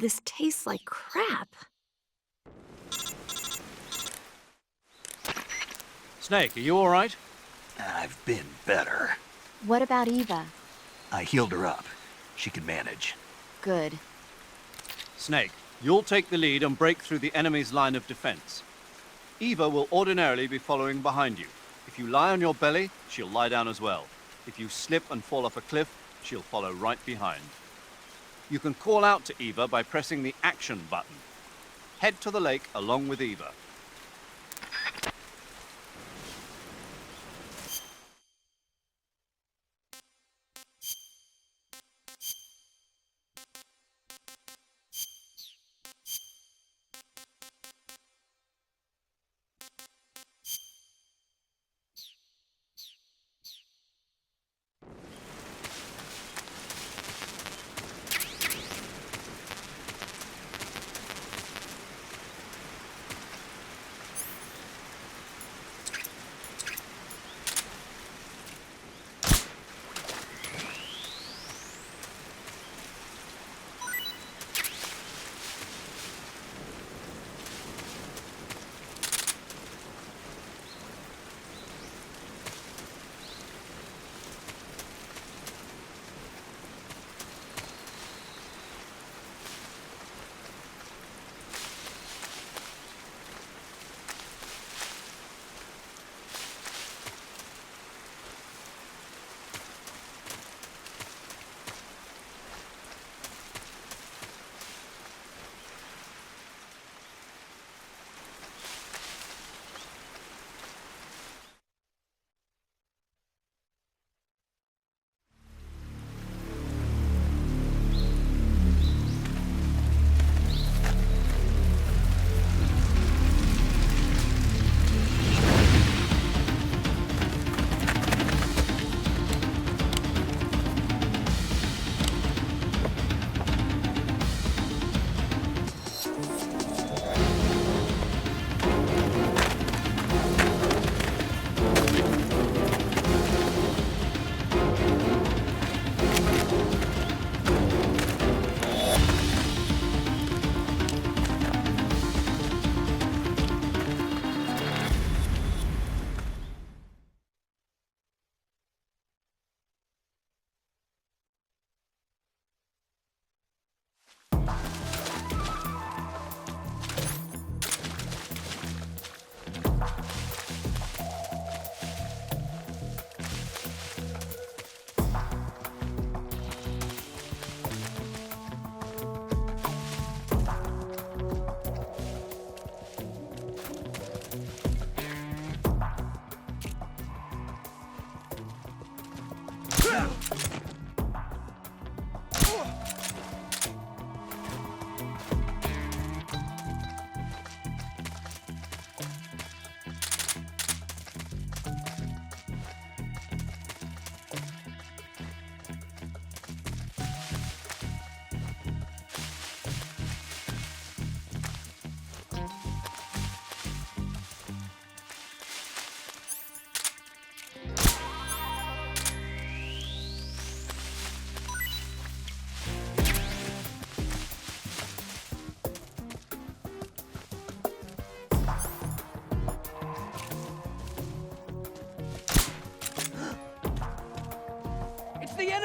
This tastes like crap. Snake, are you all right? I've been better. What about Eva? I healed her up. She can manage. Good. Snake, you'll take the lead and break through the enemy's line of defense. Eva will ordinarily be following behind you. If you lie on your belly, she'll lie down as well. If you slip and fall off a cliff, she'll follow right behind. You can call out to Eva by pressing the action button. Head to the lake along with Eva.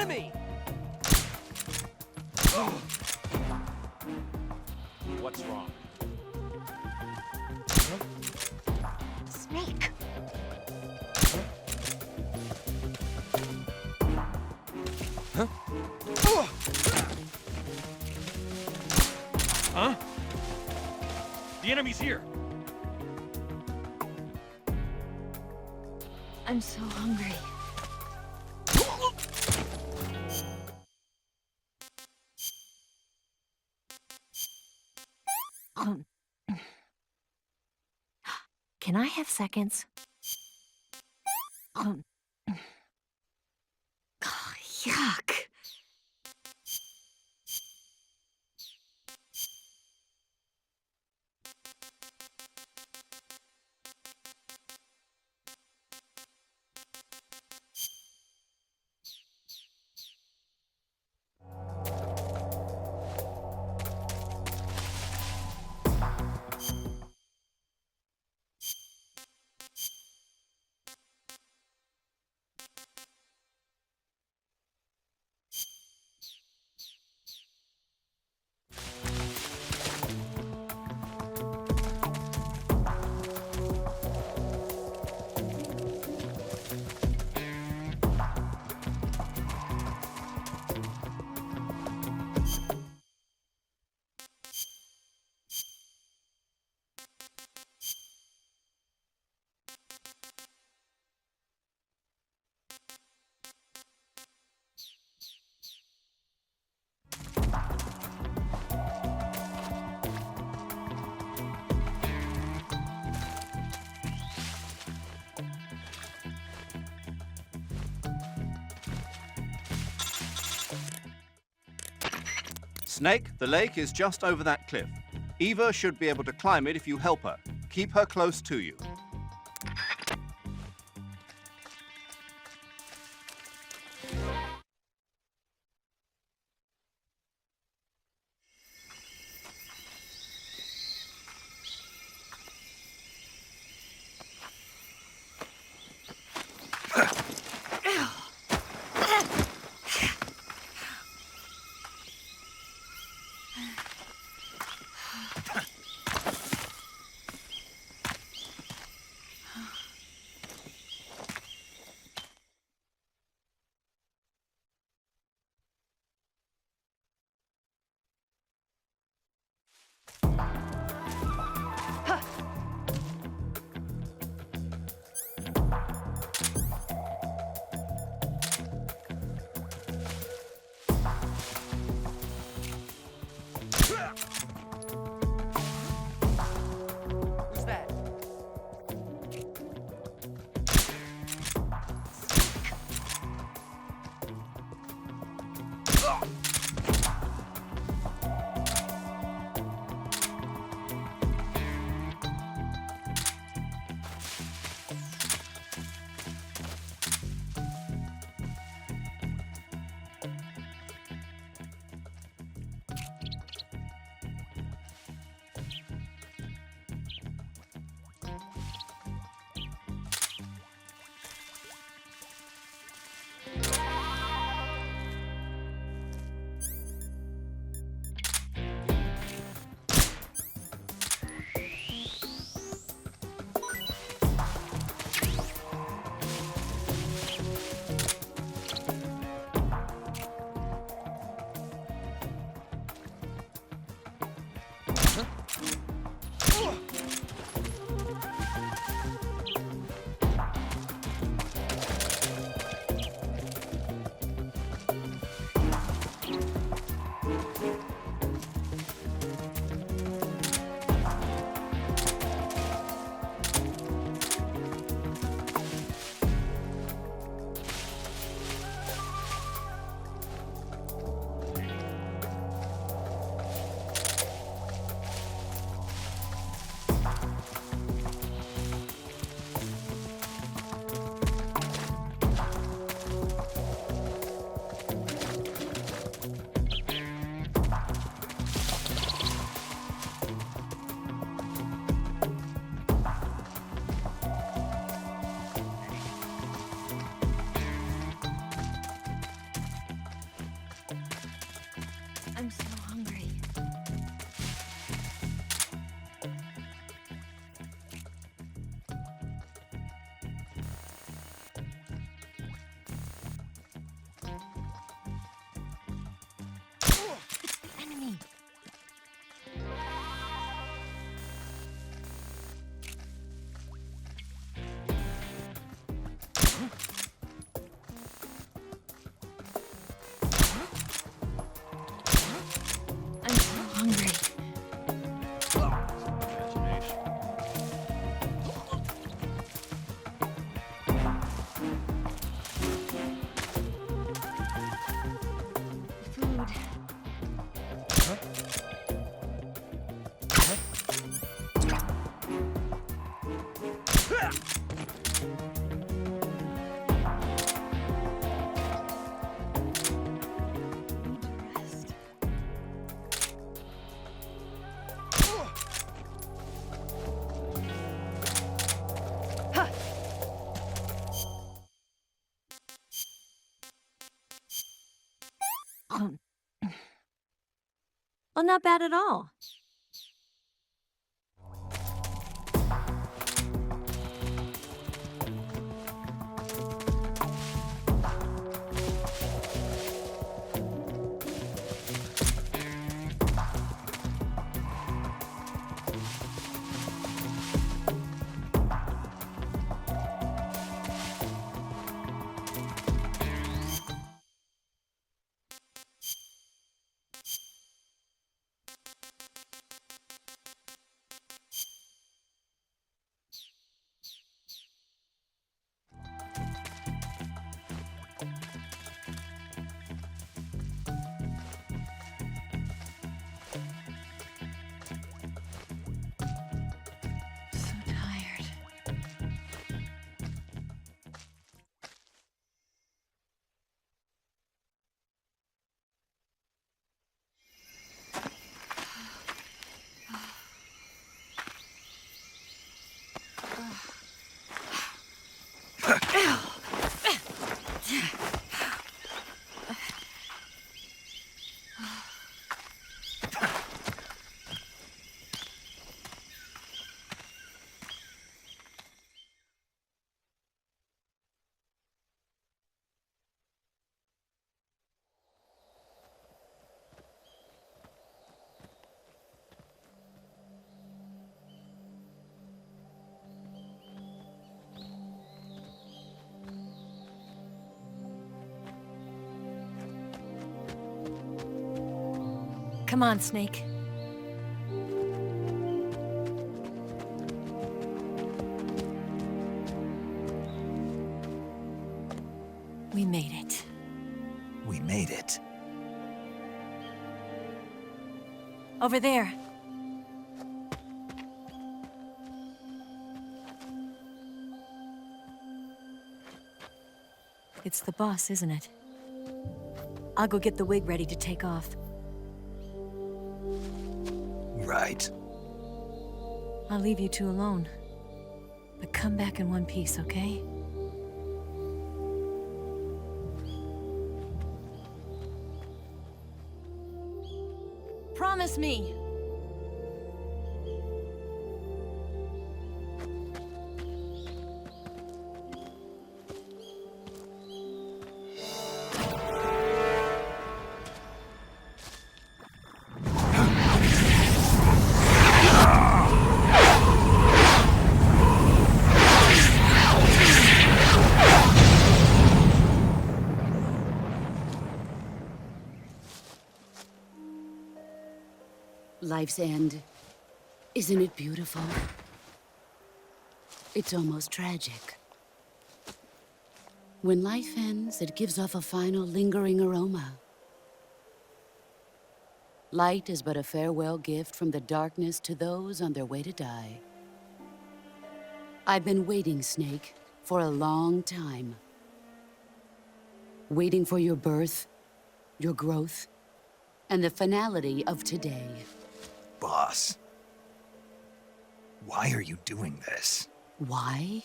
me! What's wrong? Snake! Huh? The enemy's here! I'm so hungry. Can I have seconds? Yuck. Snake, the lake is just over that cliff. Eva should be able to climb it if you help her. Keep her close to you. Well, not bad at all. Come on, Snake. We made it. We made it. Over there. It's the boss, isn't it? I'll go get the wig ready to take off. Right. I'll leave you two alone. But come back in one piece, okay? Promise me! Life's end. Isn't it beautiful? It's almost tragic. When life ends, it gives off a final lingering aroma. Light is but a farewell gift from the darkness to those on their way to die. I've been waiting, Snake, for a long time. Waiting for your birth, your growth, and the finality of today. Boss. Why are you doing this? Why?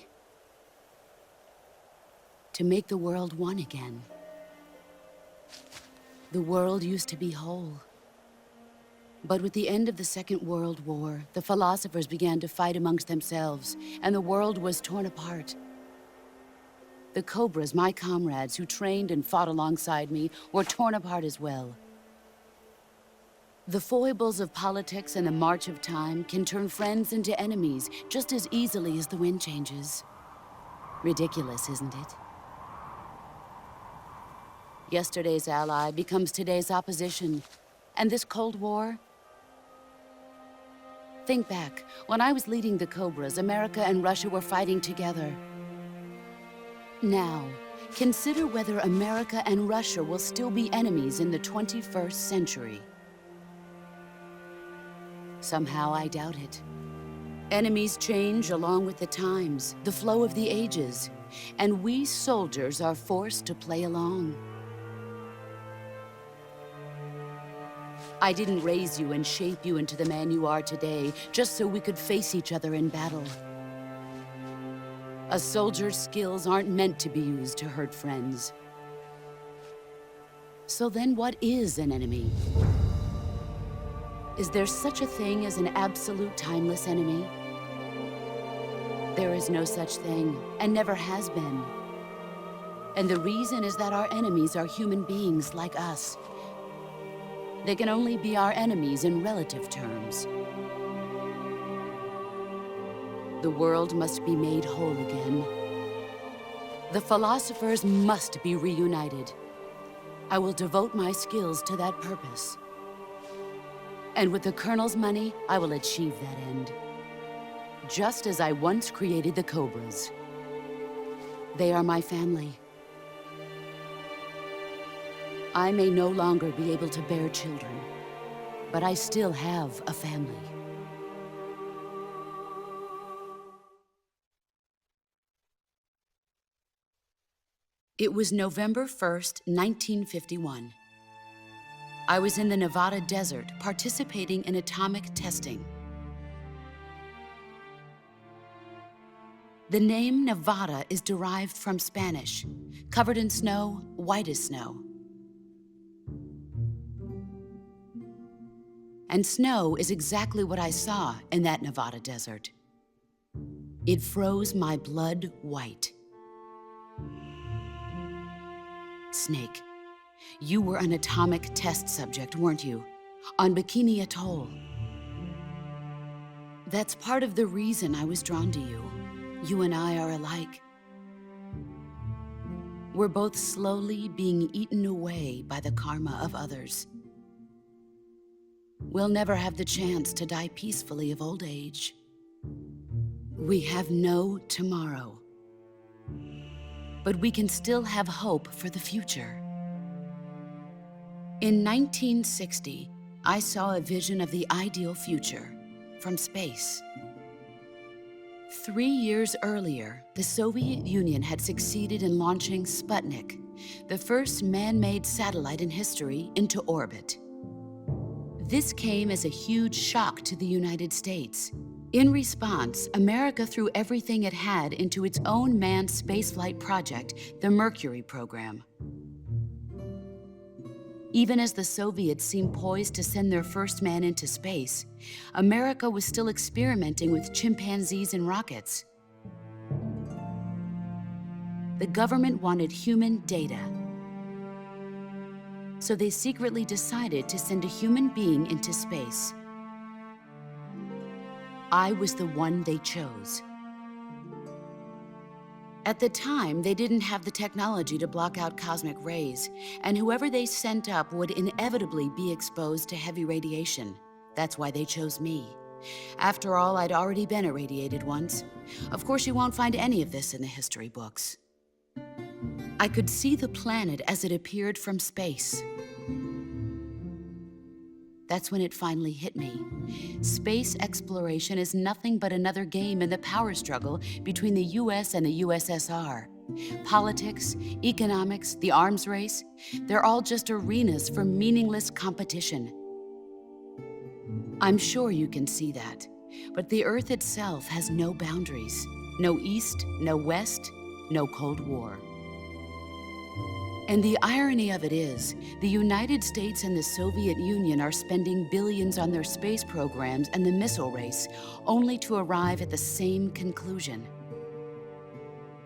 To make the world one again. The world used to be whole. But with the end of the Second World War, the philosophers began to fight amongst themselves, and the world was torn apart. The Cobras, my comrades who trained and fought alongside me, were torn apart as well. The foibles of politics and the march of time can turn friends into enemies just as easily as the wind changes. Ridiculous, isn't it? Yesterday's ally becomes today's opposition. And this Cold War? Think back. When I was leading the Cobras, America and Russia were fighting together. Now, consider whether America and Russia will still be enemies in the 21st century. Somehow I doubt it. Enemies change along with the times, the flow of the ages, and we soldiers are forced to play along. I didn't raise you and shape you into the man you are today just so we could face each other in battle. A soldier's skills aren't meant to be used to hurt friends. So then what is an enemy? Is there such a thing as an absolute timeless enemy? There is no such thing, and never has been. And the reason is that our enemies are human beings like us. They can only be our enemies in relative terms. The world must be made whole again. The philosophers must be reunited. I will devote my skills to that purpose. And with the Colonel's money, I will achieve that end. Just as I once created the Cobras. They are my family. I may no longer be able to bear children, but I still have a family. It was November 1st, 1951. I was in the Nevada desert participating in atomic testing. The name Nevada is derived from Spanish, covered in snow, white as snow. And snow is exactly what I saw in that Nevada desert. It froze my blood white. Snake, you were an atomic test subject, weren't you? On Bikini Atoll. That's part of the reason I was drawn to you. You and I are alike. We're both slowly being eaten away by the karma of others. We'll never have the chance to die peacefully of old age. We have no tomorrow. But we can still have hope for the future. In 1960, I saw a vision of the ideal future from space. 3 years earlier, the Soviet Union had succeeded in launching Sputnik, the first man-made satellite in history, into orbit. This came as a huge shock to the United States. In response, America threw everything it had into its own manned spaceflight project, the Mercury program. Even as the Soviets seemed poised to send their first man into space, America was still experimenting with chimpanzees and rockets. The government wanted human data. So they secretly decided to send a human being into space. I was the one they chose. At the time, they didn't have the technology to block out cosmic rays, and whoever they sent up would inevitably be exposed to heavy radiation. That's why they chose me. After all, I'd already been irradiated once. Of course, you won't find any of this in the history books. I could see the planet as it appeared from space. That's when it finally hit me. Space exploration is nothing but another game in the power struggle between the US and the USSR. Politics, economics, the arms race, they're all just arenas for meaningless competition. I'm sure you can see that, but the Earth itself has no boundaries. No East, no West, no Cold War. And the irony of it is, the United States and the Soviet Union are spending billions on their space programs and the missile race, only to arrive at the same conclusion.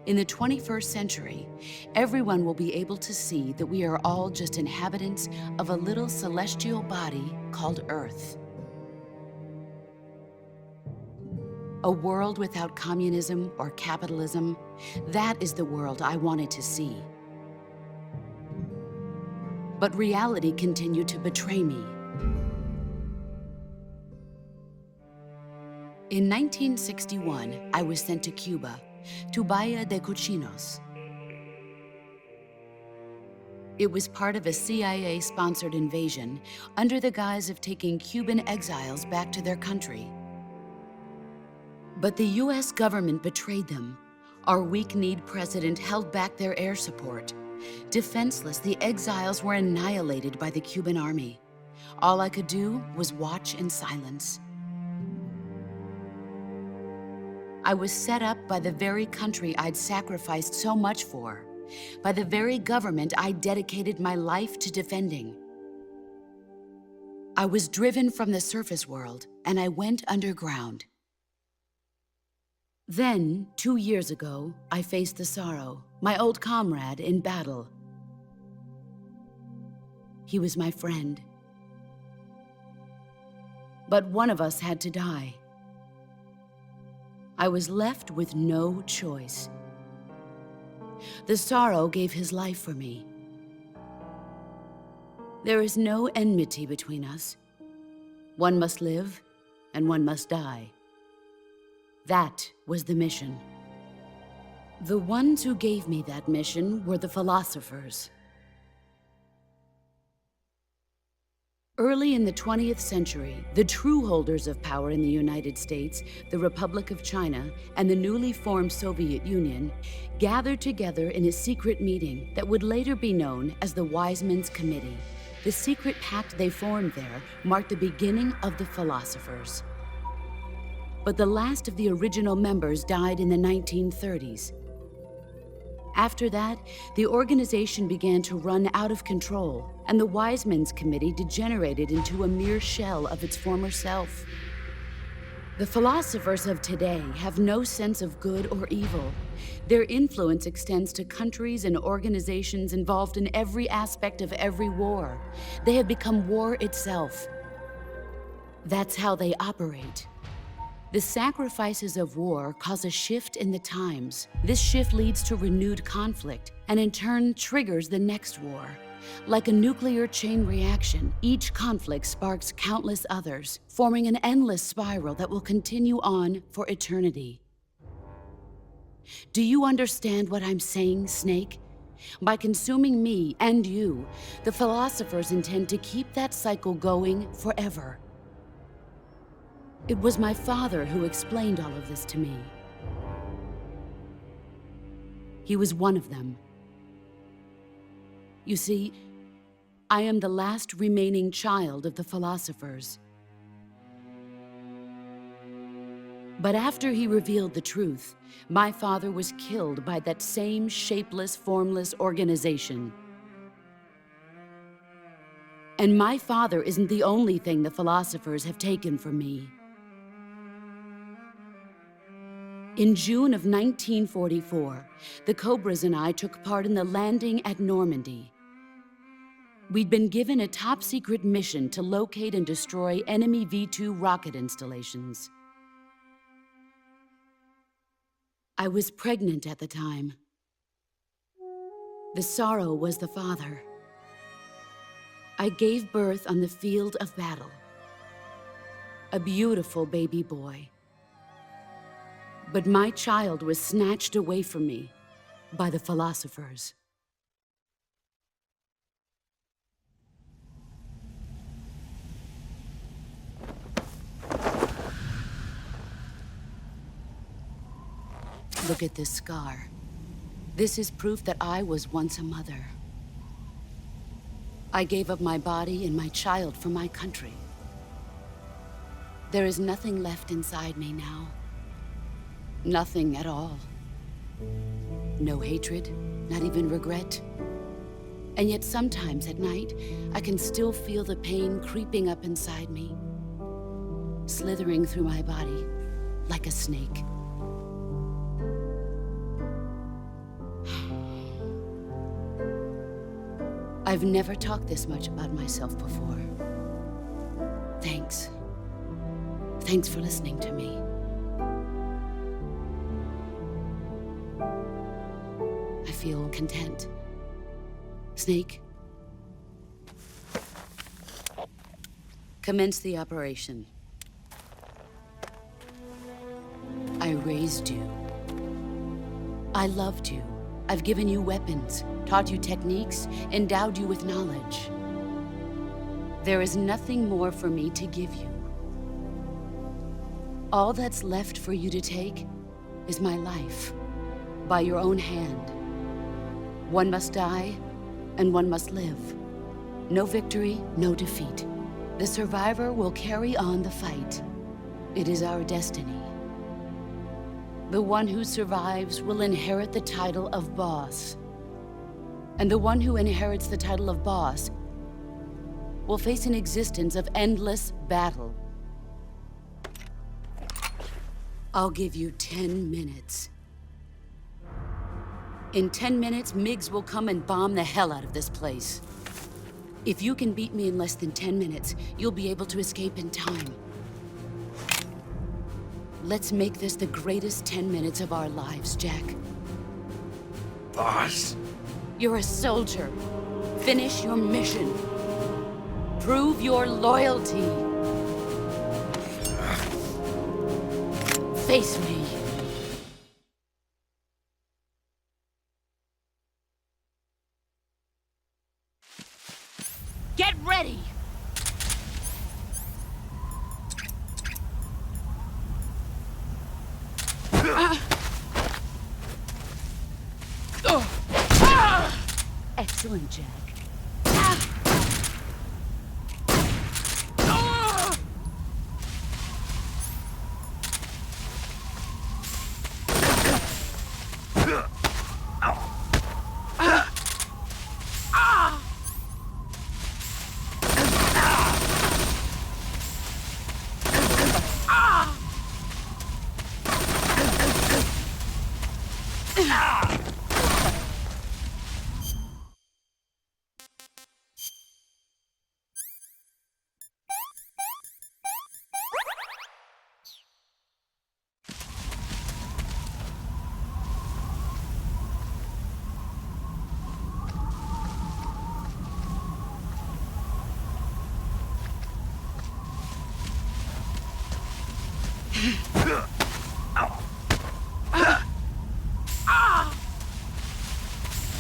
In the 21st century, everyone will be able to see that we are all just inhabitants of a little celestial body called Earth. A world without communism or capitalism, that is the world I wanted to see. But reality continued to betray me. In 1961, I was sent to Cuba, to Bahia de Cochinos. It was part of a CIA-sponsored invasion under the guise of taking Cuban exiles back to their country. But the US government betrayed them. Our weak-kneed president held back their air support. Defenseless, the exiles were annihilated by the Cuban army. All I could do was watch in silence. I was set up by the very country I'd sacrificed so much for, by the very government I dedicated my life to defending. I was driven from the surface world, and I went underground. Then, 2 years ago, I faced the Sorrow, my old comrade in battle. He was my friend. But one of us had to die. I was left with no choice. The Sorrow gave his life for me. There is no enmity between us. One must live, and one must die. That was the mission. The ones who gave me that mission were the philosophers. Early in the 20th century, the true holders of power in the United States, the Republic of China, and the newly formed Soviet Union gathered together in a secret meeting that would later be known as the Wise Men's Committee. The secret pact they formed there marked the beginning of the philosophers. But the last of the original members died in the 1930s. After that, the organization began to run out of control, and the Wise Men's Committee degenerated into a mere shell of its former self. The philosophers of today have no sense of good or evil. Their influence extends to countries and organizations involved in every aspect of every war. They have become war itself. That's how they operate. The sacrifices of war cause a shift in the times. This shift leads to renewed conflict, and in turn triggers the next war. Like a nuclear chain reaction, each conflict sparks countless others, forming an endless spiral that will continue on for eternity. Do you understand what I'm saying, Snake? By consuming me and you, the philosophers intend to keep that cycle going forever. It was my father who explained all of this to me. He was one of them. You see, I am the last remaining child of the philosophers. But after he revealed the truth, my father was killed by that same shapeless, formless organization. And my father isn't the only thing the philosophers have taken from me. In June of 1944, the Cobras and I took part in the landing at Normandy. We'd been given a top-secret mission to locate and destroy enemy V-2 rocket installations. I was pregnant at the time. The Sorrow was the father. I gave birth on the field of battle. A beautiful baby boy. But my child was snatched away from me by the philosophers. Look at this scar. This is proof that I was once a mother. I gave up my body and my child for my country. There is nothing left inside me now. Nothing at all. No hatred, not even regret. And yet sometimes at night, I can still feel the pain creeping up inside me, slithering through my body like a snake. I've never talked this much about myself before. Thanks. Thanks for listening to me. I feel content. Snake, commence the operation. I raised you. I loved you. I've given you weapons, taught you techniques, endowed you with knowledge. There is nothing more for me to give you. All that's left for you to take is my life, by your own hand. One must die, and one must live. No victory, no defeat. The survivor will carry on the fight. It is our destiny. The one who survives will inherit the title of boss. And the one who inherits the title of boss will face an existence of endless battle. I'll give you 10 minutes. In 10 minutes, Miggs will come and bomb the hell out of this place. If you can beat me in less than 10 minutes, you'll be able to escape in time. Let's make this the greatest 10 minutes of our lives, Jack. Boss? You're a soldier. Finish your mission. Prove your loyalty. Face me. Get ready! Excellent, Jack.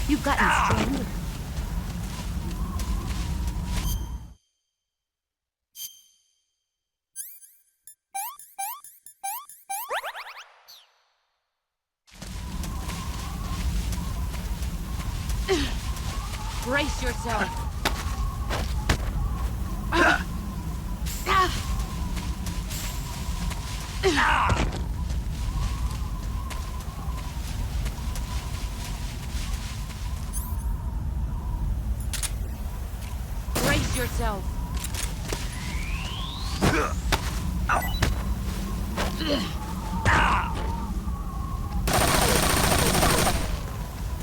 You've gotten stronger. Brace yourself. Brace yourself.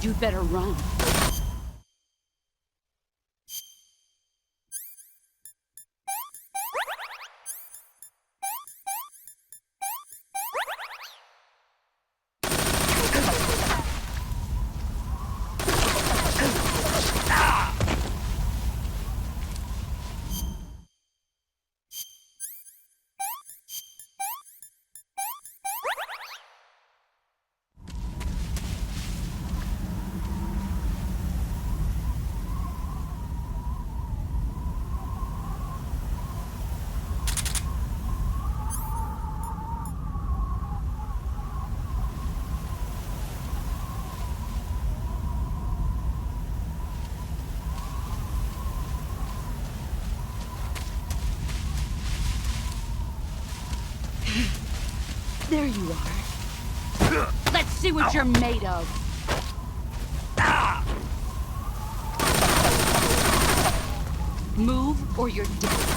You'd better run. There you are. Let's see what you're made of. Move or you're dead.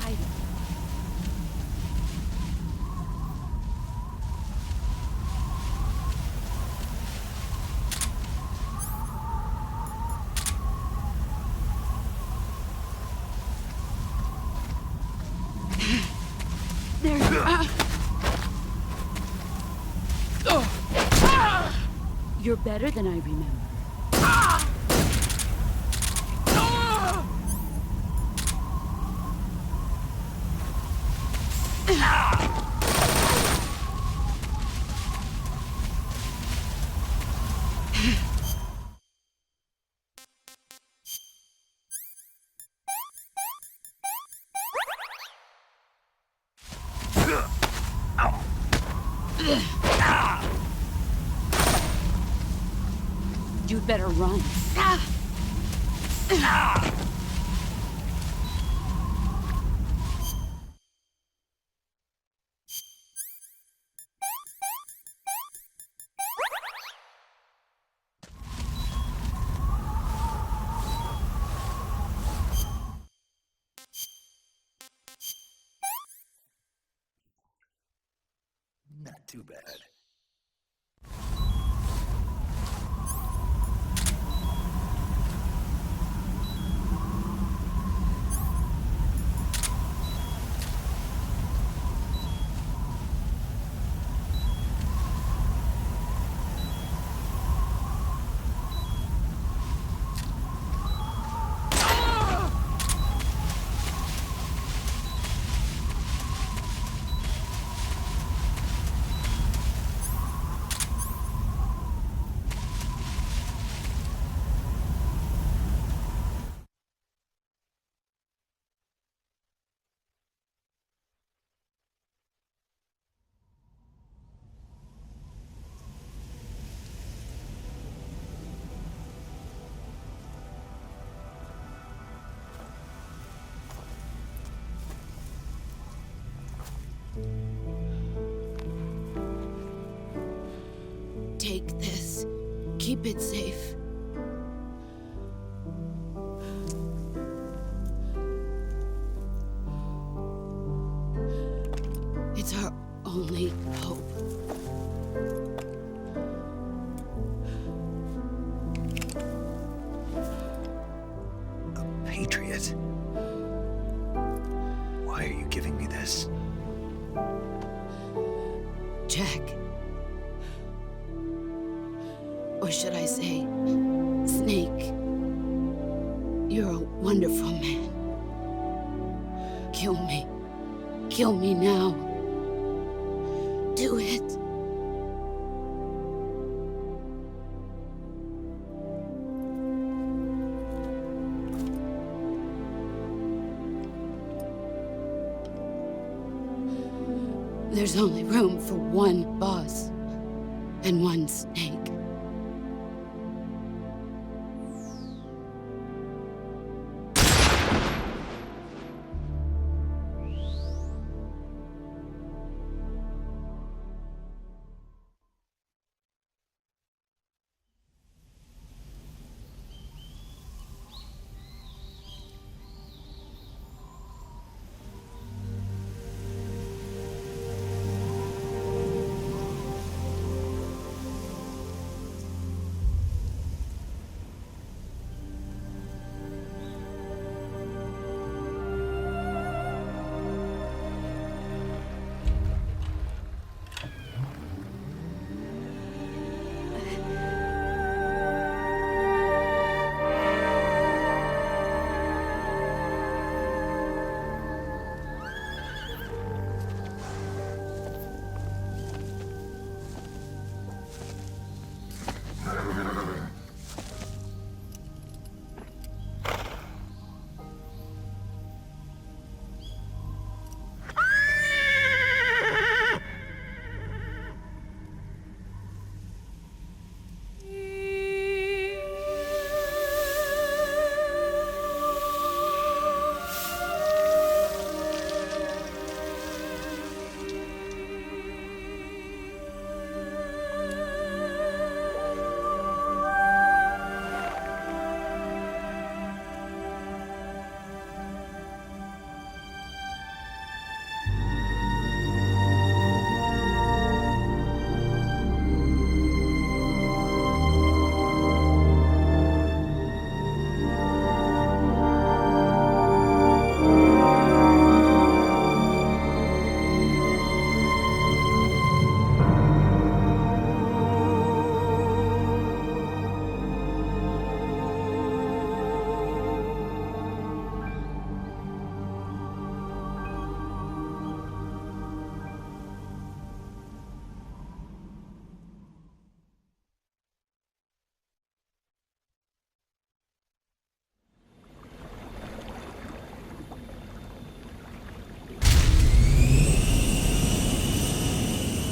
hiding. There you are. You're better than I remember. You'd better run. Not too bad. Take this. Keep it safe. It's our only hope. A patriot? Why are you giving me this? Jack. Or should I say, Snake? You're a wonderful man. Kill me. Kill me now. Do it. There's only room for one boss and one snake.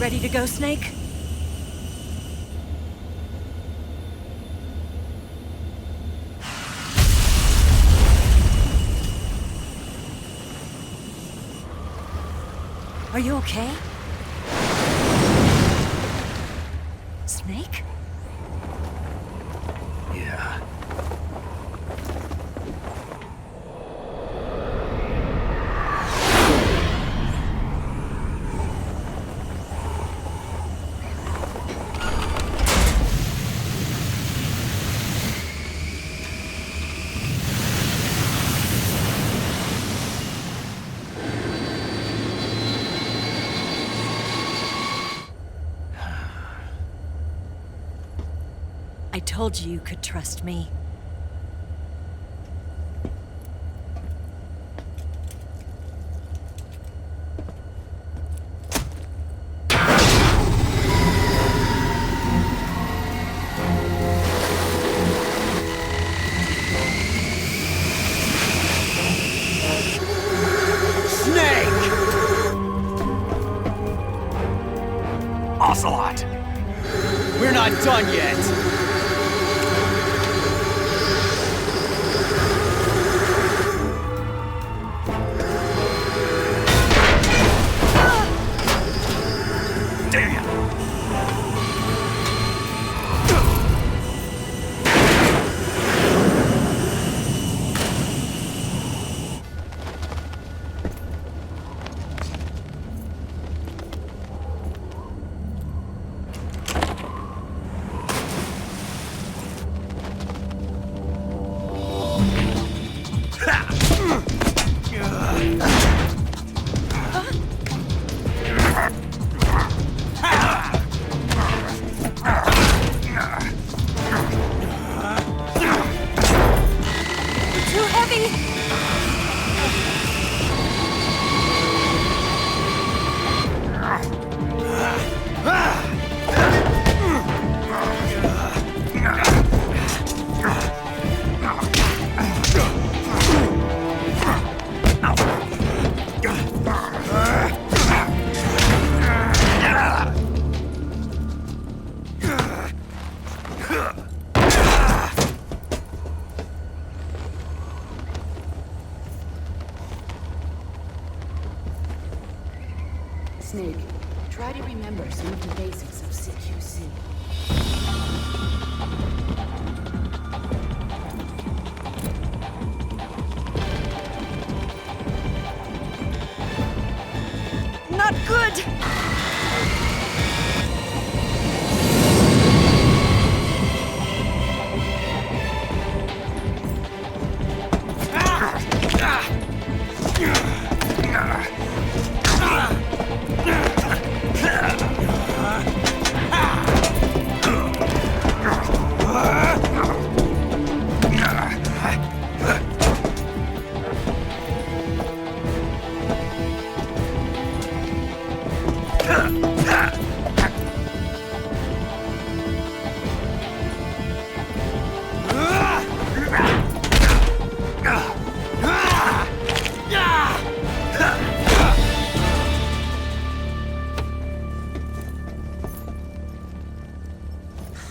Ready to go, Snake? Are you okay? Snake? Yeah. I told you you could trust me. Ocelot! We're not done yet! Snake, try to remember some of the basics of CQC. Not good!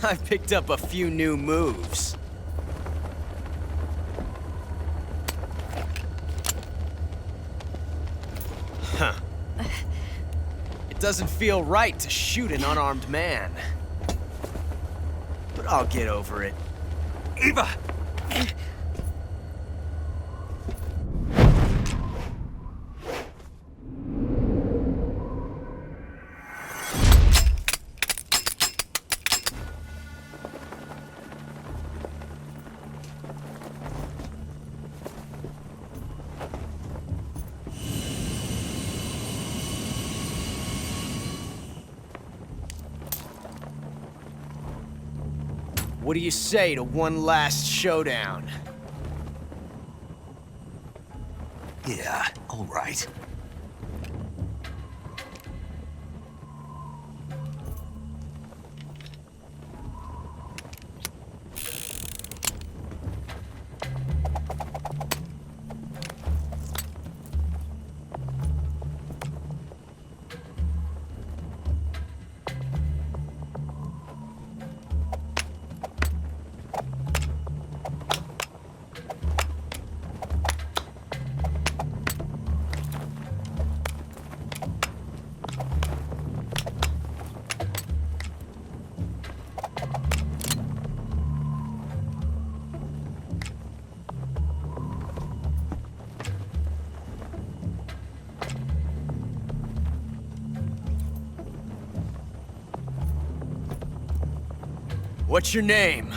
I've picked up a few new moves. Huh. It doesn't feel right to shoot an unarmed man. But I'll get over it. Eva! What do you say to one last showdown? Yeah, all right. What's your name?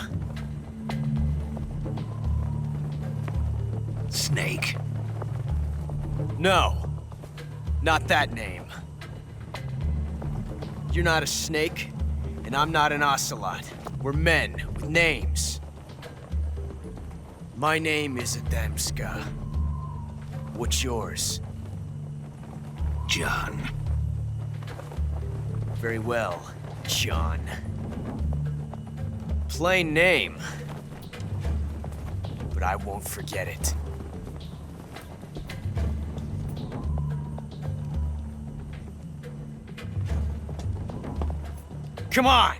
Snake. No. Not that name. You're not a snake, and I'm not an ocelot. We're men with names. My name is Adamska. What's yours? John. Very well, John. Plain name. But I won't forget it. Come on!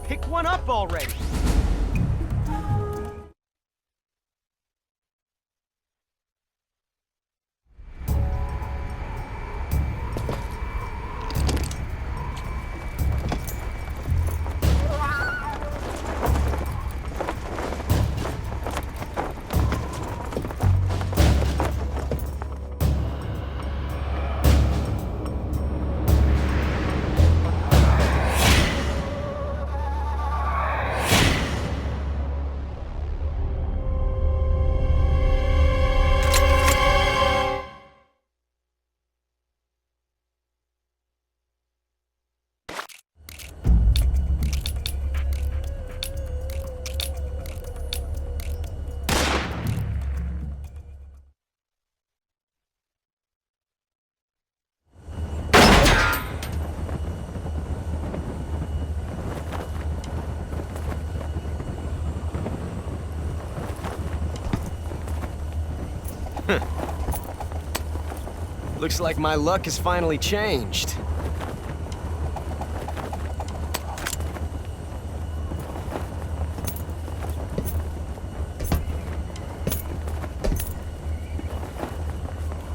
Pick one up already! Looks like my luck has finally changed.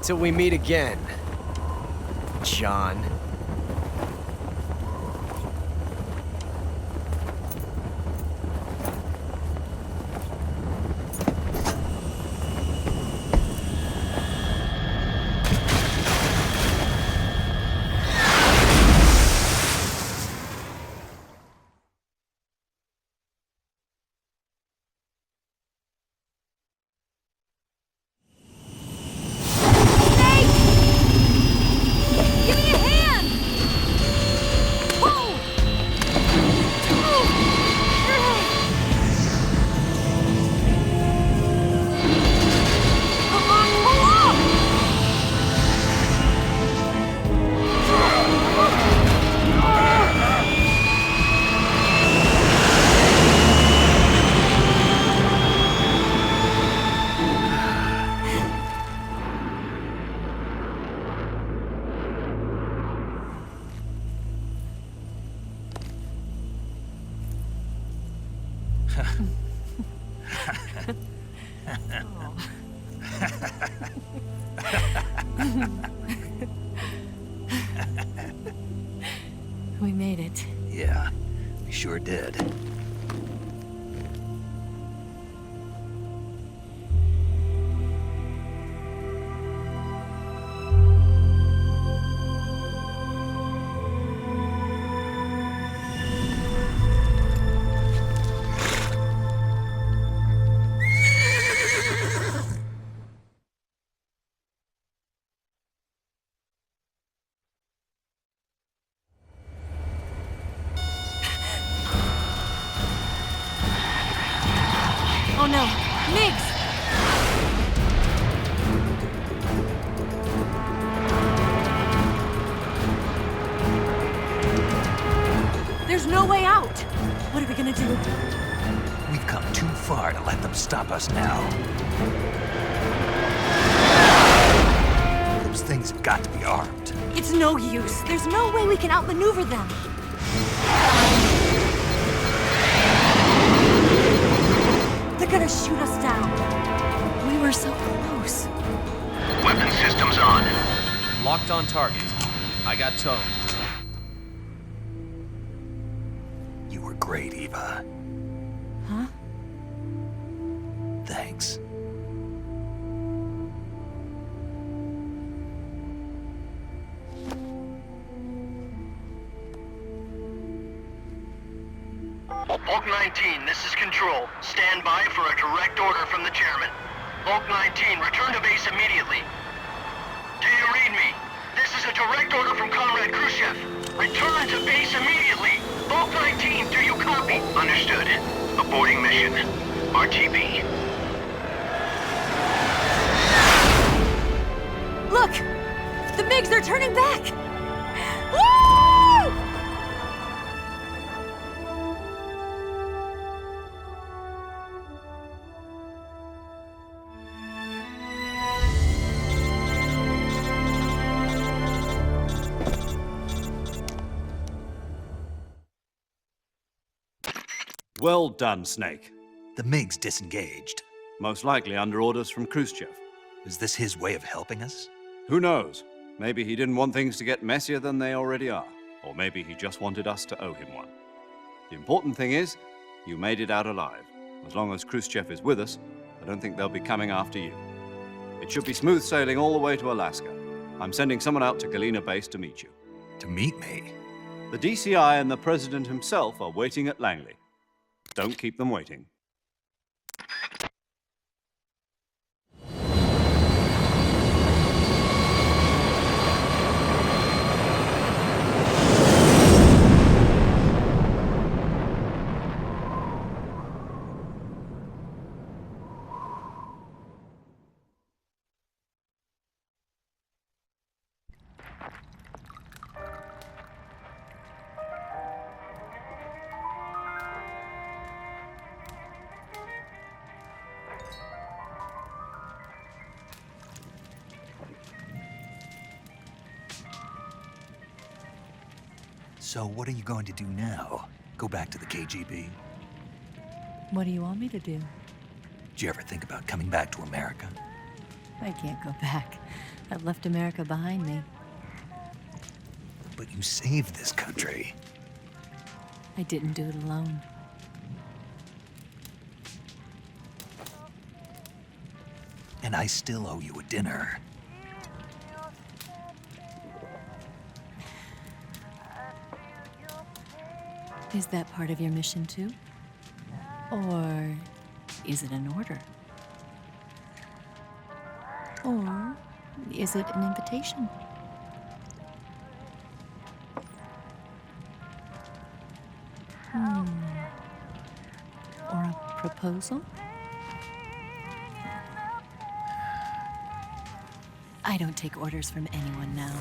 Till we meet again, John. We made it. Yeah, we sure did. Oh no, Migs! There's no way out! What are we gonna do? We've come too far to let them stop us now. Those things have got to be armed. It's no use. There's no way we can outmaneuver them. They're gonna shoot us down. We were so close. Weapon systems on. Locked on target. I got towed. were great, Eva. Huh? Thanks. Volk 19, this is Control. Stand by for a direct order from the chairman. Volk 19, return to base immediately. Do you read me? This is a direct order from Comrade Khrushchev. Return to base immediately. Volk 19, do you copy? Understood. Aborting mission. RTB. Look! The MiGs are turning back! Woo! Well done, Snake. The MiGs disengaged. Most likely under orders from Khrushchev. Is this his way of helping us? Who knows? Maybe he didn't want things to get messier than they already are. Or maybe he just wanted us to owe him one. The important thing is, you made it out alive. As long as Khrushchev is with us, I don't think they'll be coming after you. It should be smooth sailing all the way to Alaska. I'm sending someone out to Galena Base to meet you. To meet me? The DCI and the President himself are waiting at Langley. Don't keep them waiting. So what are you going to do now? Go back to the KGB? What do you want me to do? Did you ever think about coming back to America? I can't go back. I've left America behind me. But you saved this country. I didn't do it alone. And I still owe you a dinner. Is that part of your mission too? Or is it an order? Or is it an invitation? Or a proposal? I don't take orders from anyone now.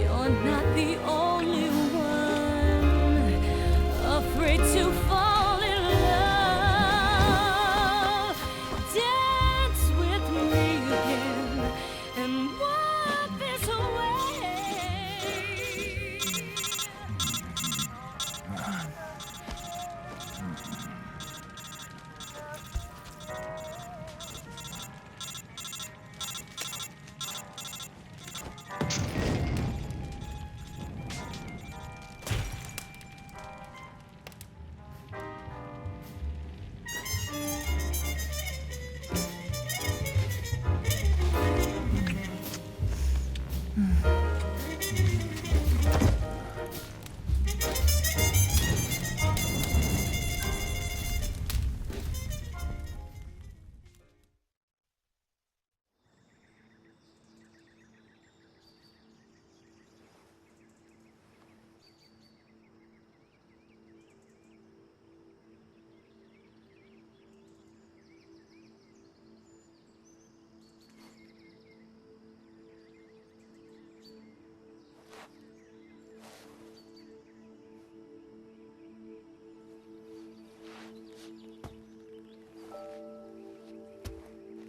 You're not the only one afraid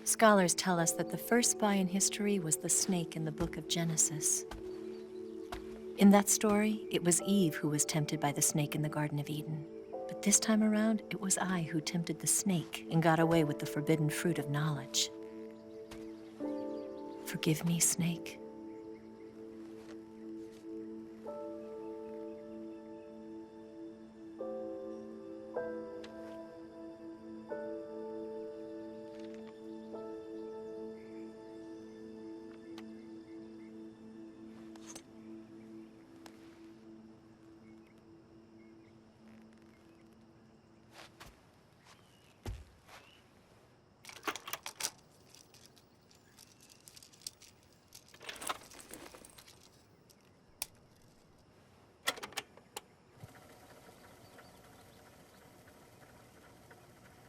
Scholars tell us that the first spy in history was the snake in the book of Genesis. In that story, it was Eve who was tempted by the snake in the Garden of Eden. But this time around, it was I who tempted the snake and got away with the forbidden fruit of knowledge. Forgive me, Snake.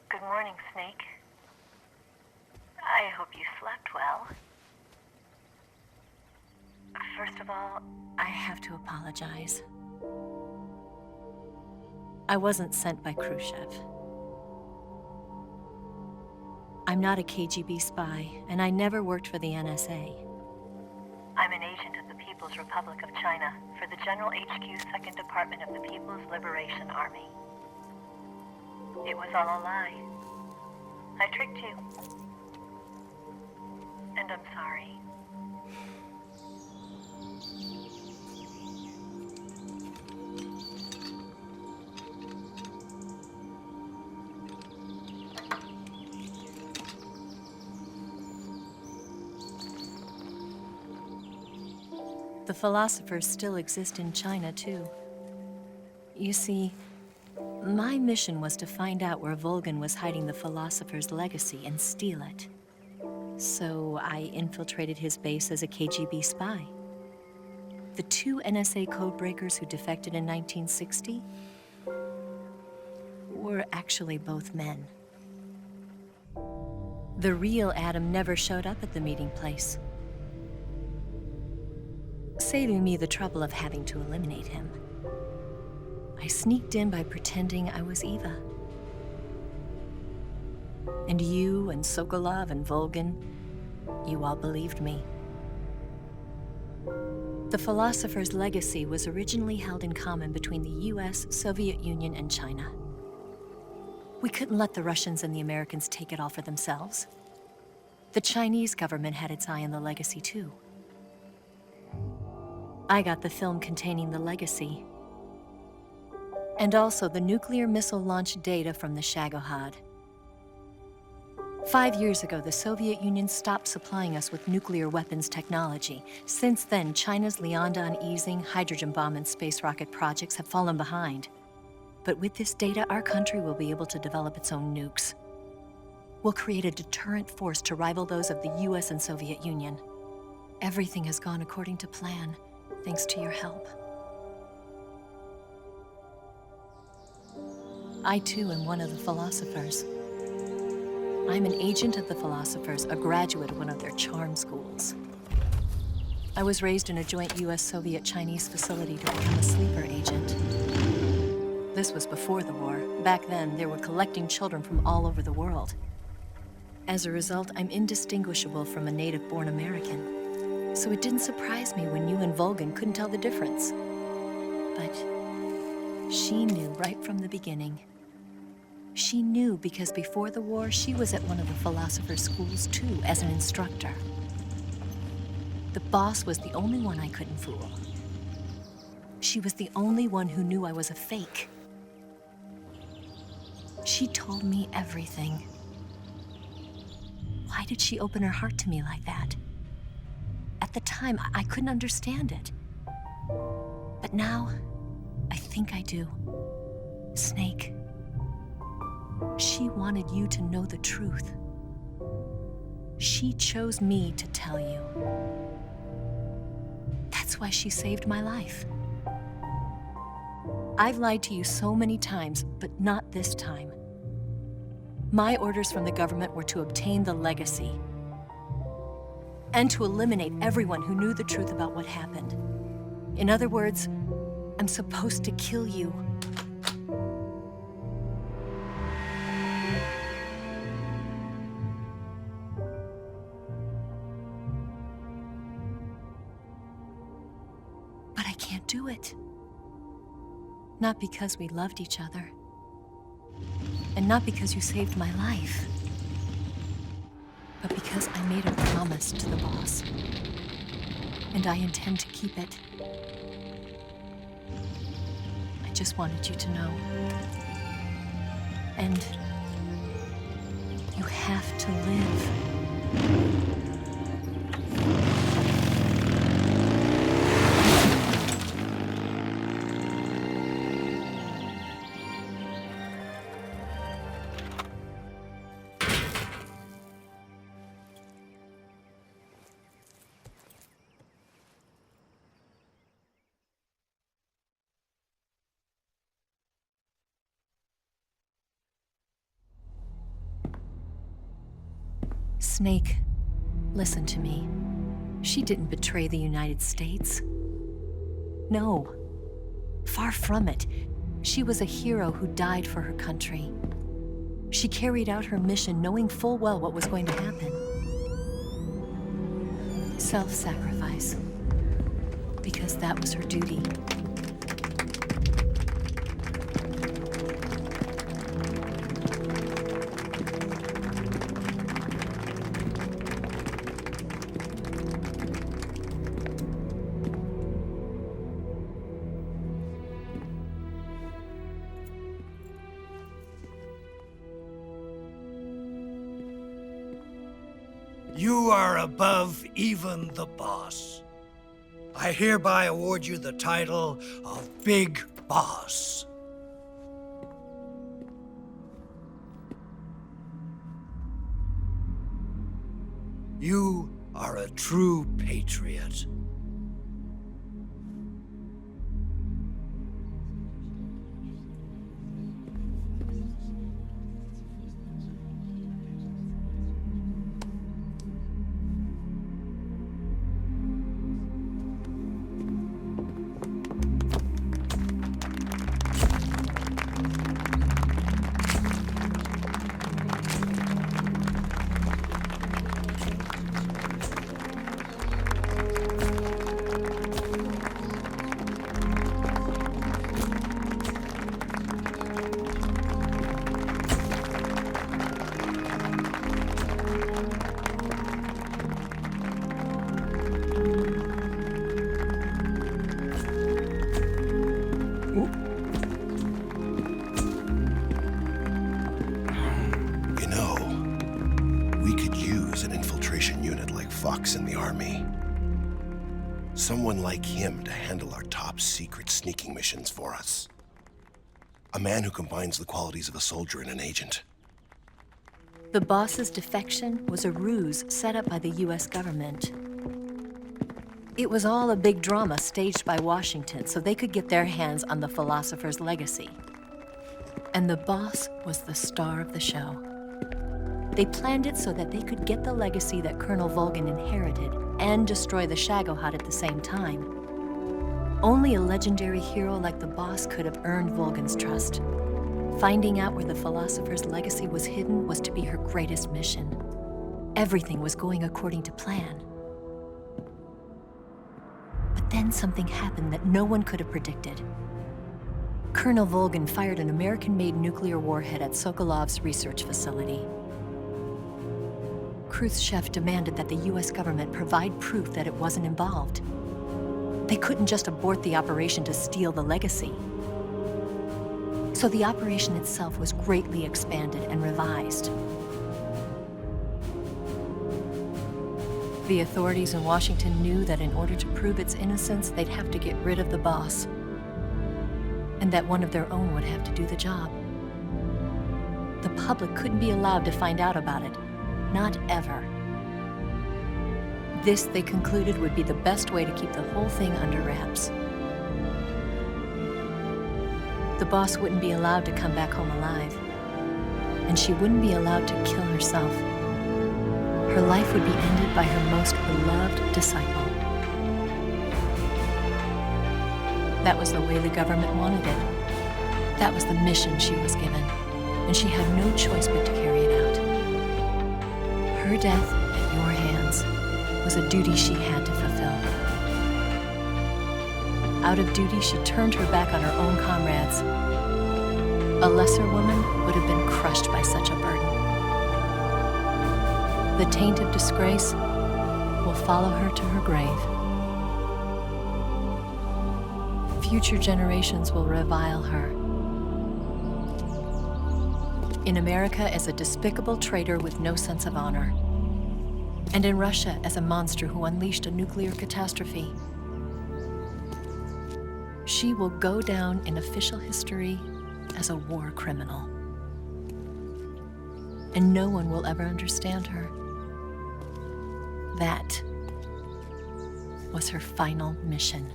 Good morning, Snake. I hope you slept well. First of all, I have to apologize. I wasn't sent by Khrushchev. I'm not a KGB spy, and I never worked for the NSA. I'm an agent of the People's Republic of China for the General HQ 2nd Department of the People's Liberation Army. It was all a lie. I tricked you. And I'm sorry. The philosophers still exist in China, too. You see, my mission was to find out where Volgin was hiding the philosopher's legacy and steal it. So I infiltrated his base as a KGB spy. The 2 NSA codebreakers who defected in 1960 were actually both men. The real Adam never showed up at the meeting place, saving me the trouble of having to eliminate him. I sneaked in by pretending I was Eva. And you and Sokolov and Volgin, you all believed me. The philosopher's legacy was originally held in common between the US, Soviet Union, and China. We couldn't let the Russians and the Americans take it all for themselves. The Chinese government had its eye on the legacy, too. I got the film containing the legacy, and also the nuclear missile launch data from the Shagohod. 5 years ago, the Soviet Union stopped supplying us with nuclear weapons technology. Since then, China's Liaodong easing, hydrogen bomb, and space rocket projects have fallen behind. But with this data, our country will be able to develop its own nukes. We'll create a deterrent force to rival those of the US and Soviet Union. Everything has gone according to plan, thanks to your help. I, too, am one of the philosophers. I'm an agent of the philosophers, a graduate of one of their charm schools. I was raised in a joint US-Soviet-Chinese facility to become a sleeper agent. This was before the war. Back then, they were collecting children from all over the world. As a result, I'm indistinguishable from a native-born American. So it didn't surprise me when you and Volgin couldn't tell the difference. But she knew right from the beginning. She knew because before the war, she was at one of the philosopher's schools too, as an instructor. The boss was the only one I couldn't fool. She was the only one who knew I was a fake. She told me everything. Why did she open her heart to me like that? At the time, I couldn't understand it. But now, I think I do. Snake. She wanted you to know the truth. She chose me to tell you. That's why she saved my life. I've lied to you so many times, but not this time. My orders from the government were to obtain the legacy and to eliminate everyone who knew the truth about what happened. In other words, I'm supposed to kill you. can't do it. Not because we loved each other. And not because you saved my life. But because I made a promise to the boss. And I intend to keep it. I just wanted you to know. And you have to live. Snake, listen to me. She didn't betray the United States. No, far from it. She was a hero who died for her country. She carried out her mission knowing full well what was going to happen. Self-sacrifice. Because that was her duty. You are above even the boss. I hereby award you the title of Big Boss. You are a true patriot. In the army. Someone like him to handle our top secret sneaking missions for us. A man who combines the qualities of a soldier and an agent. The boss's defection was a ruse set up by the US government. It was all a big drama staged by Washington so they could get their hands on the philosopher's legacy. And the boss was the star of the show. They planned it so that they could get the legacy that Colonel Volgin inherited and destroy the Shagohod at the same time. Only a legendary hero like the boss could have earned Volgin's trust. Finding out where the philosopher's legacy was hidden was to be her greatest mission. Everything was going according to plan. But then something happened that no one could have predicted. Colonel Volgin fired an American-made nuclear warhead at Sokolov's research facility. Khrushchev demanded that the US government provide proof that it wasn't involved. They couldn't just abort the operation to steal the legacy. So the operation itself was greatly expanded and revised. The authorities in Washington knew that in order to prove its innocence, they'd have to get rid of the boss. And that one of their own would have to do the job. The public couldn't be allowed to find out about it. Not ever. This, they concluded, would be the best way to keep the whole thing under wraps. The boss wouldn't be allowed to come back home alive. And she wouldn't be allowed to kill herself. Her life would be ended by her most beloved disciple. That was the way the government wanted it. That was the mission she was given, and she had no choice but to carry it out. Her death at your hands was a duty she had to fulfill. Out of duty, she turned her back on her own comrades. A lesser woman would have been crushed by such a burden. The taint of disgrace will follow her to her grave. Future generations will revile her. In America as a despicable traitor with no sense of honor. And in Russia as a monster who unleashed a nuclear catastrophe. She will go down in official history as a war criminal. And no one will ever understand her. That was her final mission.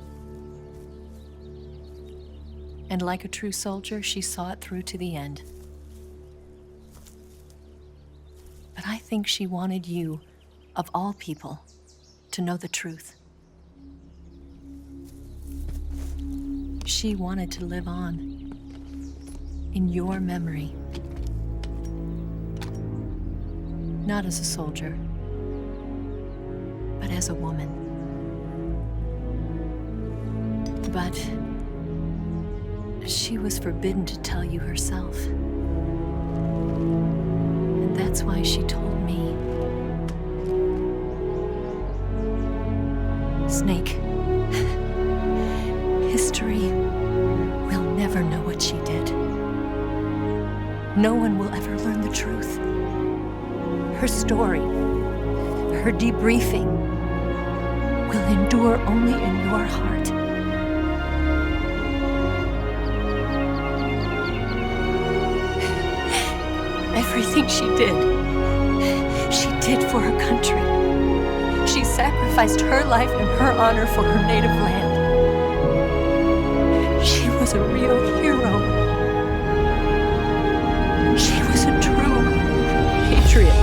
And like a true soldier, she saw it through to the end. But I think she wanted you, of all people, to know the truth. She wanted to live on in your memory. Not as a soldier, but as a woman. But she was forbidden to tell you herself. And that's why she told me. Snake, history will never know what she did. No one will ever learn the truth. Her story, her debriefing, will endure only in your heart. Everything she did for her country. She sacrificed her life and her honor for her native land. She was a real hero. She was a true patriot.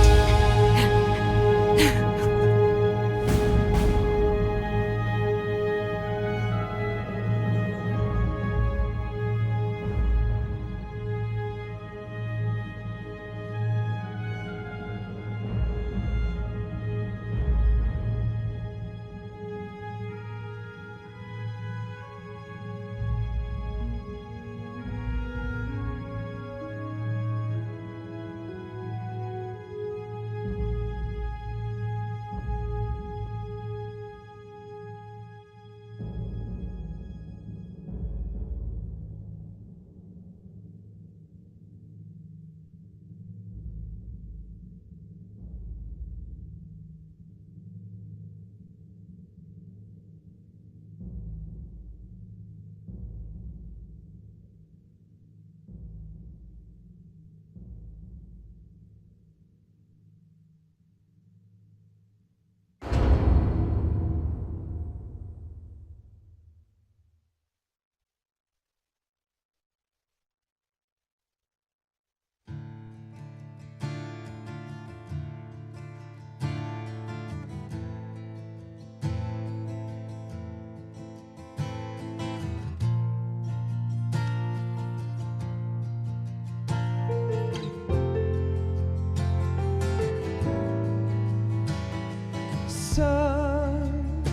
Son,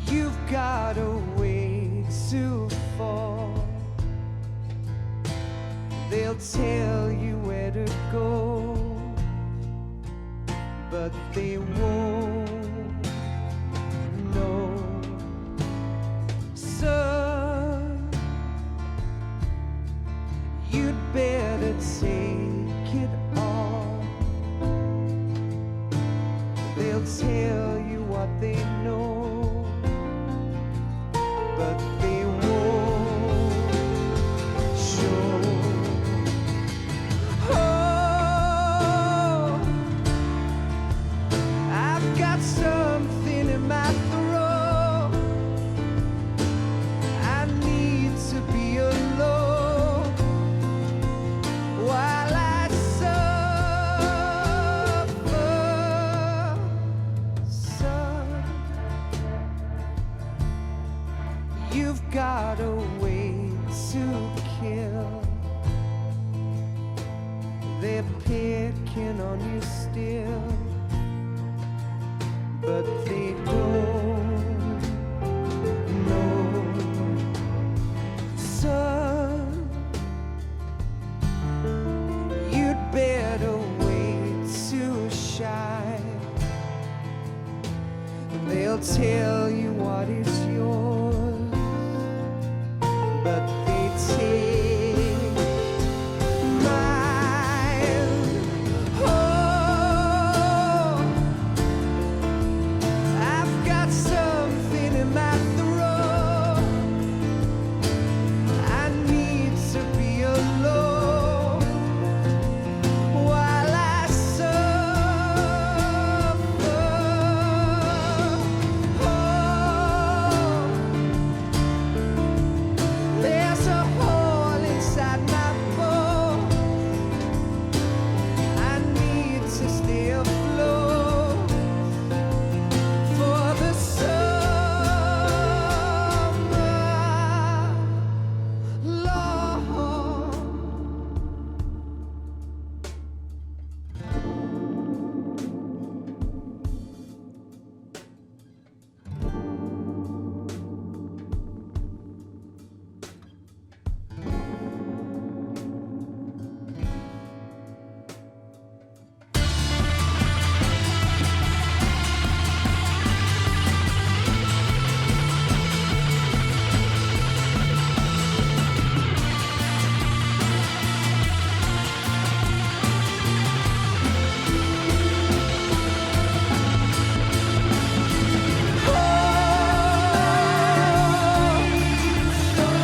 you've got a way to fall. They'll tell you where to go, but they won't know. Son, you'd better take it all. They'll tell you what they know, but they won't show. Oh, I've got something in my throat. I need to be alone while I suffer. Son, you've got a way to kill. They're picking on you still, but they don't shy. They'll tell you what is yours, but they take mine. Oh, I've got something in my throat. I need to be alone while I suffer. Oh, there's a hole inside my bones. I need to stay afloat for the summer, Lord.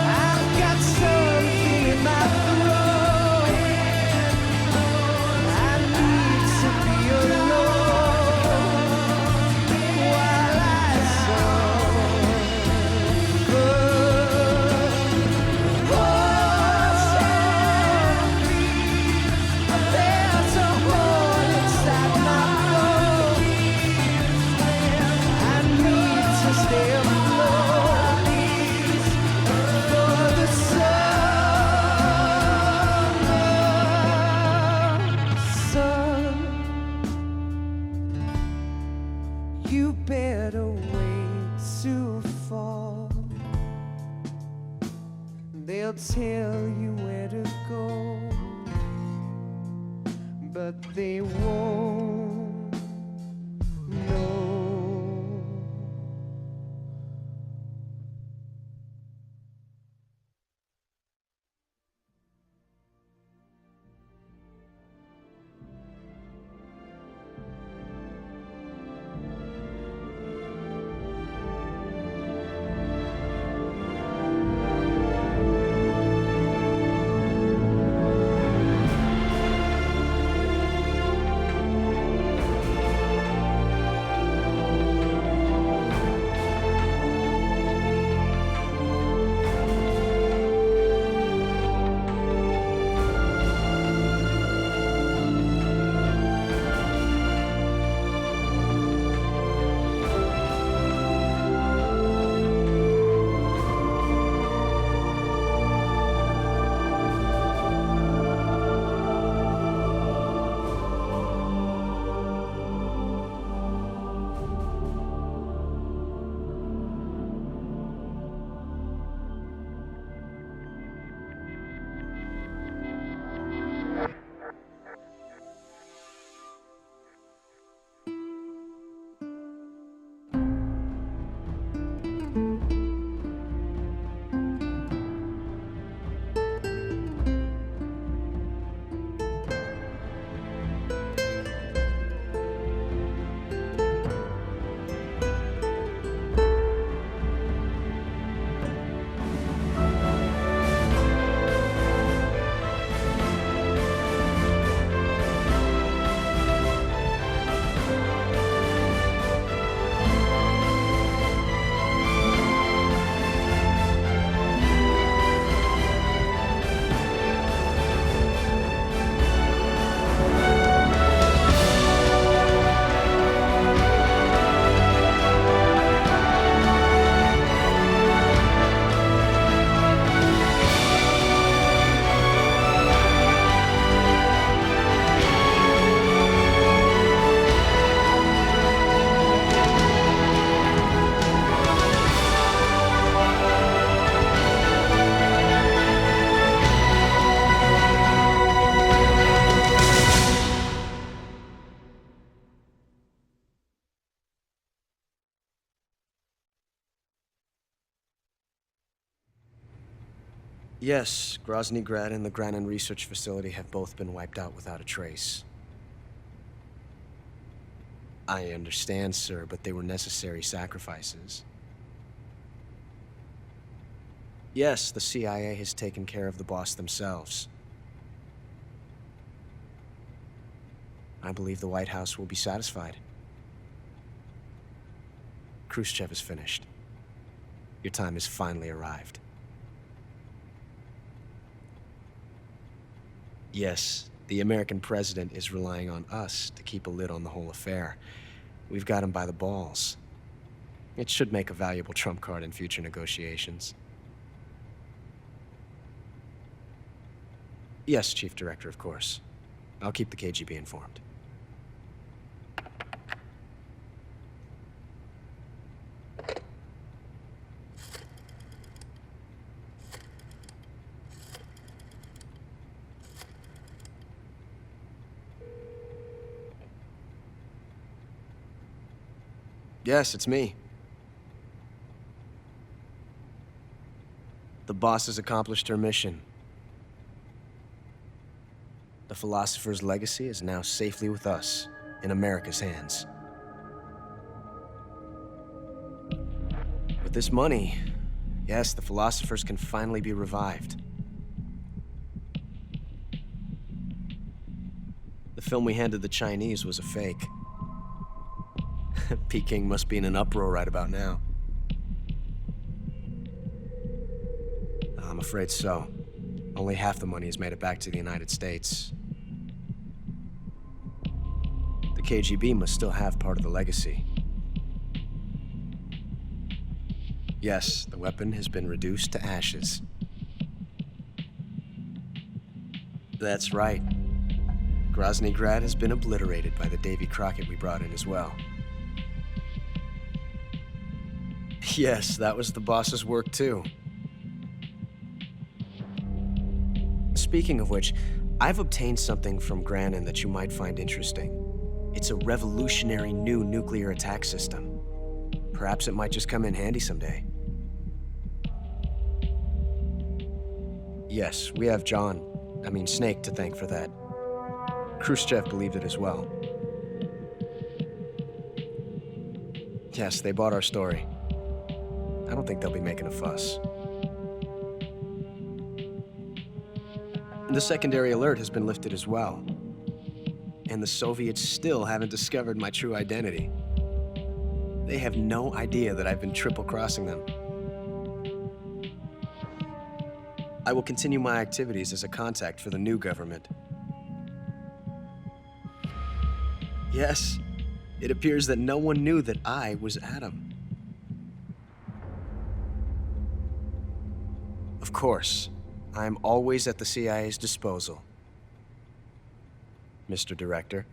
I've got something in my throat. I need to be alone while I suffer. There's a hole inside my bones. I need to stay afloat for the summer. Son, you better wait to fall. They'll tell you where to go, but they won't know. Yes, Grozny Grad and the Granin Research Facility have both been wiped out without a trace. I understand, sir, but they were necessary sacrifices. Yes, the CIA has taken care of the boss themselves. I believe the White House will be satisfied. Khrushchev is finished. Your time has finally arrived. Yes, the American president is relying on us to keep a lid on the whole affair. We've got him by the balls. It should make a valuable trump card in future negotiations. Yes, Chief Director, of course. I'll keep the KGB informed. Yes, it's me. The boss has accomplished her mission. The philosopher's legacy is now safely with us, in America's hands. With this money, yes, the philosophers can finally be revived. The film we handed the Chinese was a fake. Peking must be in an uproar right about now. I'm afraid so. Only half the money has made it back to the United States. The KGB must still have part of the legacy. Yes, the weapon has been reduced to ashes. That's right. Grozny Grad has been obliterated by the Davy Crockett we brought in as well. Yes, that was the boss's work too. Speaking of which, I've obtained something from Granin that you might find interesting. It's a revolutionary new nuclear attack system. Perhaps it might just come in handy someday. Yes, we have Snake to thank for that. Khrushchev believed it as well. Yes, they bought our story. I don't think they'll be making a fuss. The secondary alert has been lifted as well. And the Soviets still haven't discovered my true identity. They have no idea that I've been triple-crossing them. I will continue my activities as a contact for the new government. Yes, it appears that no one knew that I was Adam. Of course, I'm always at the CIA's disposal, Mr. Director.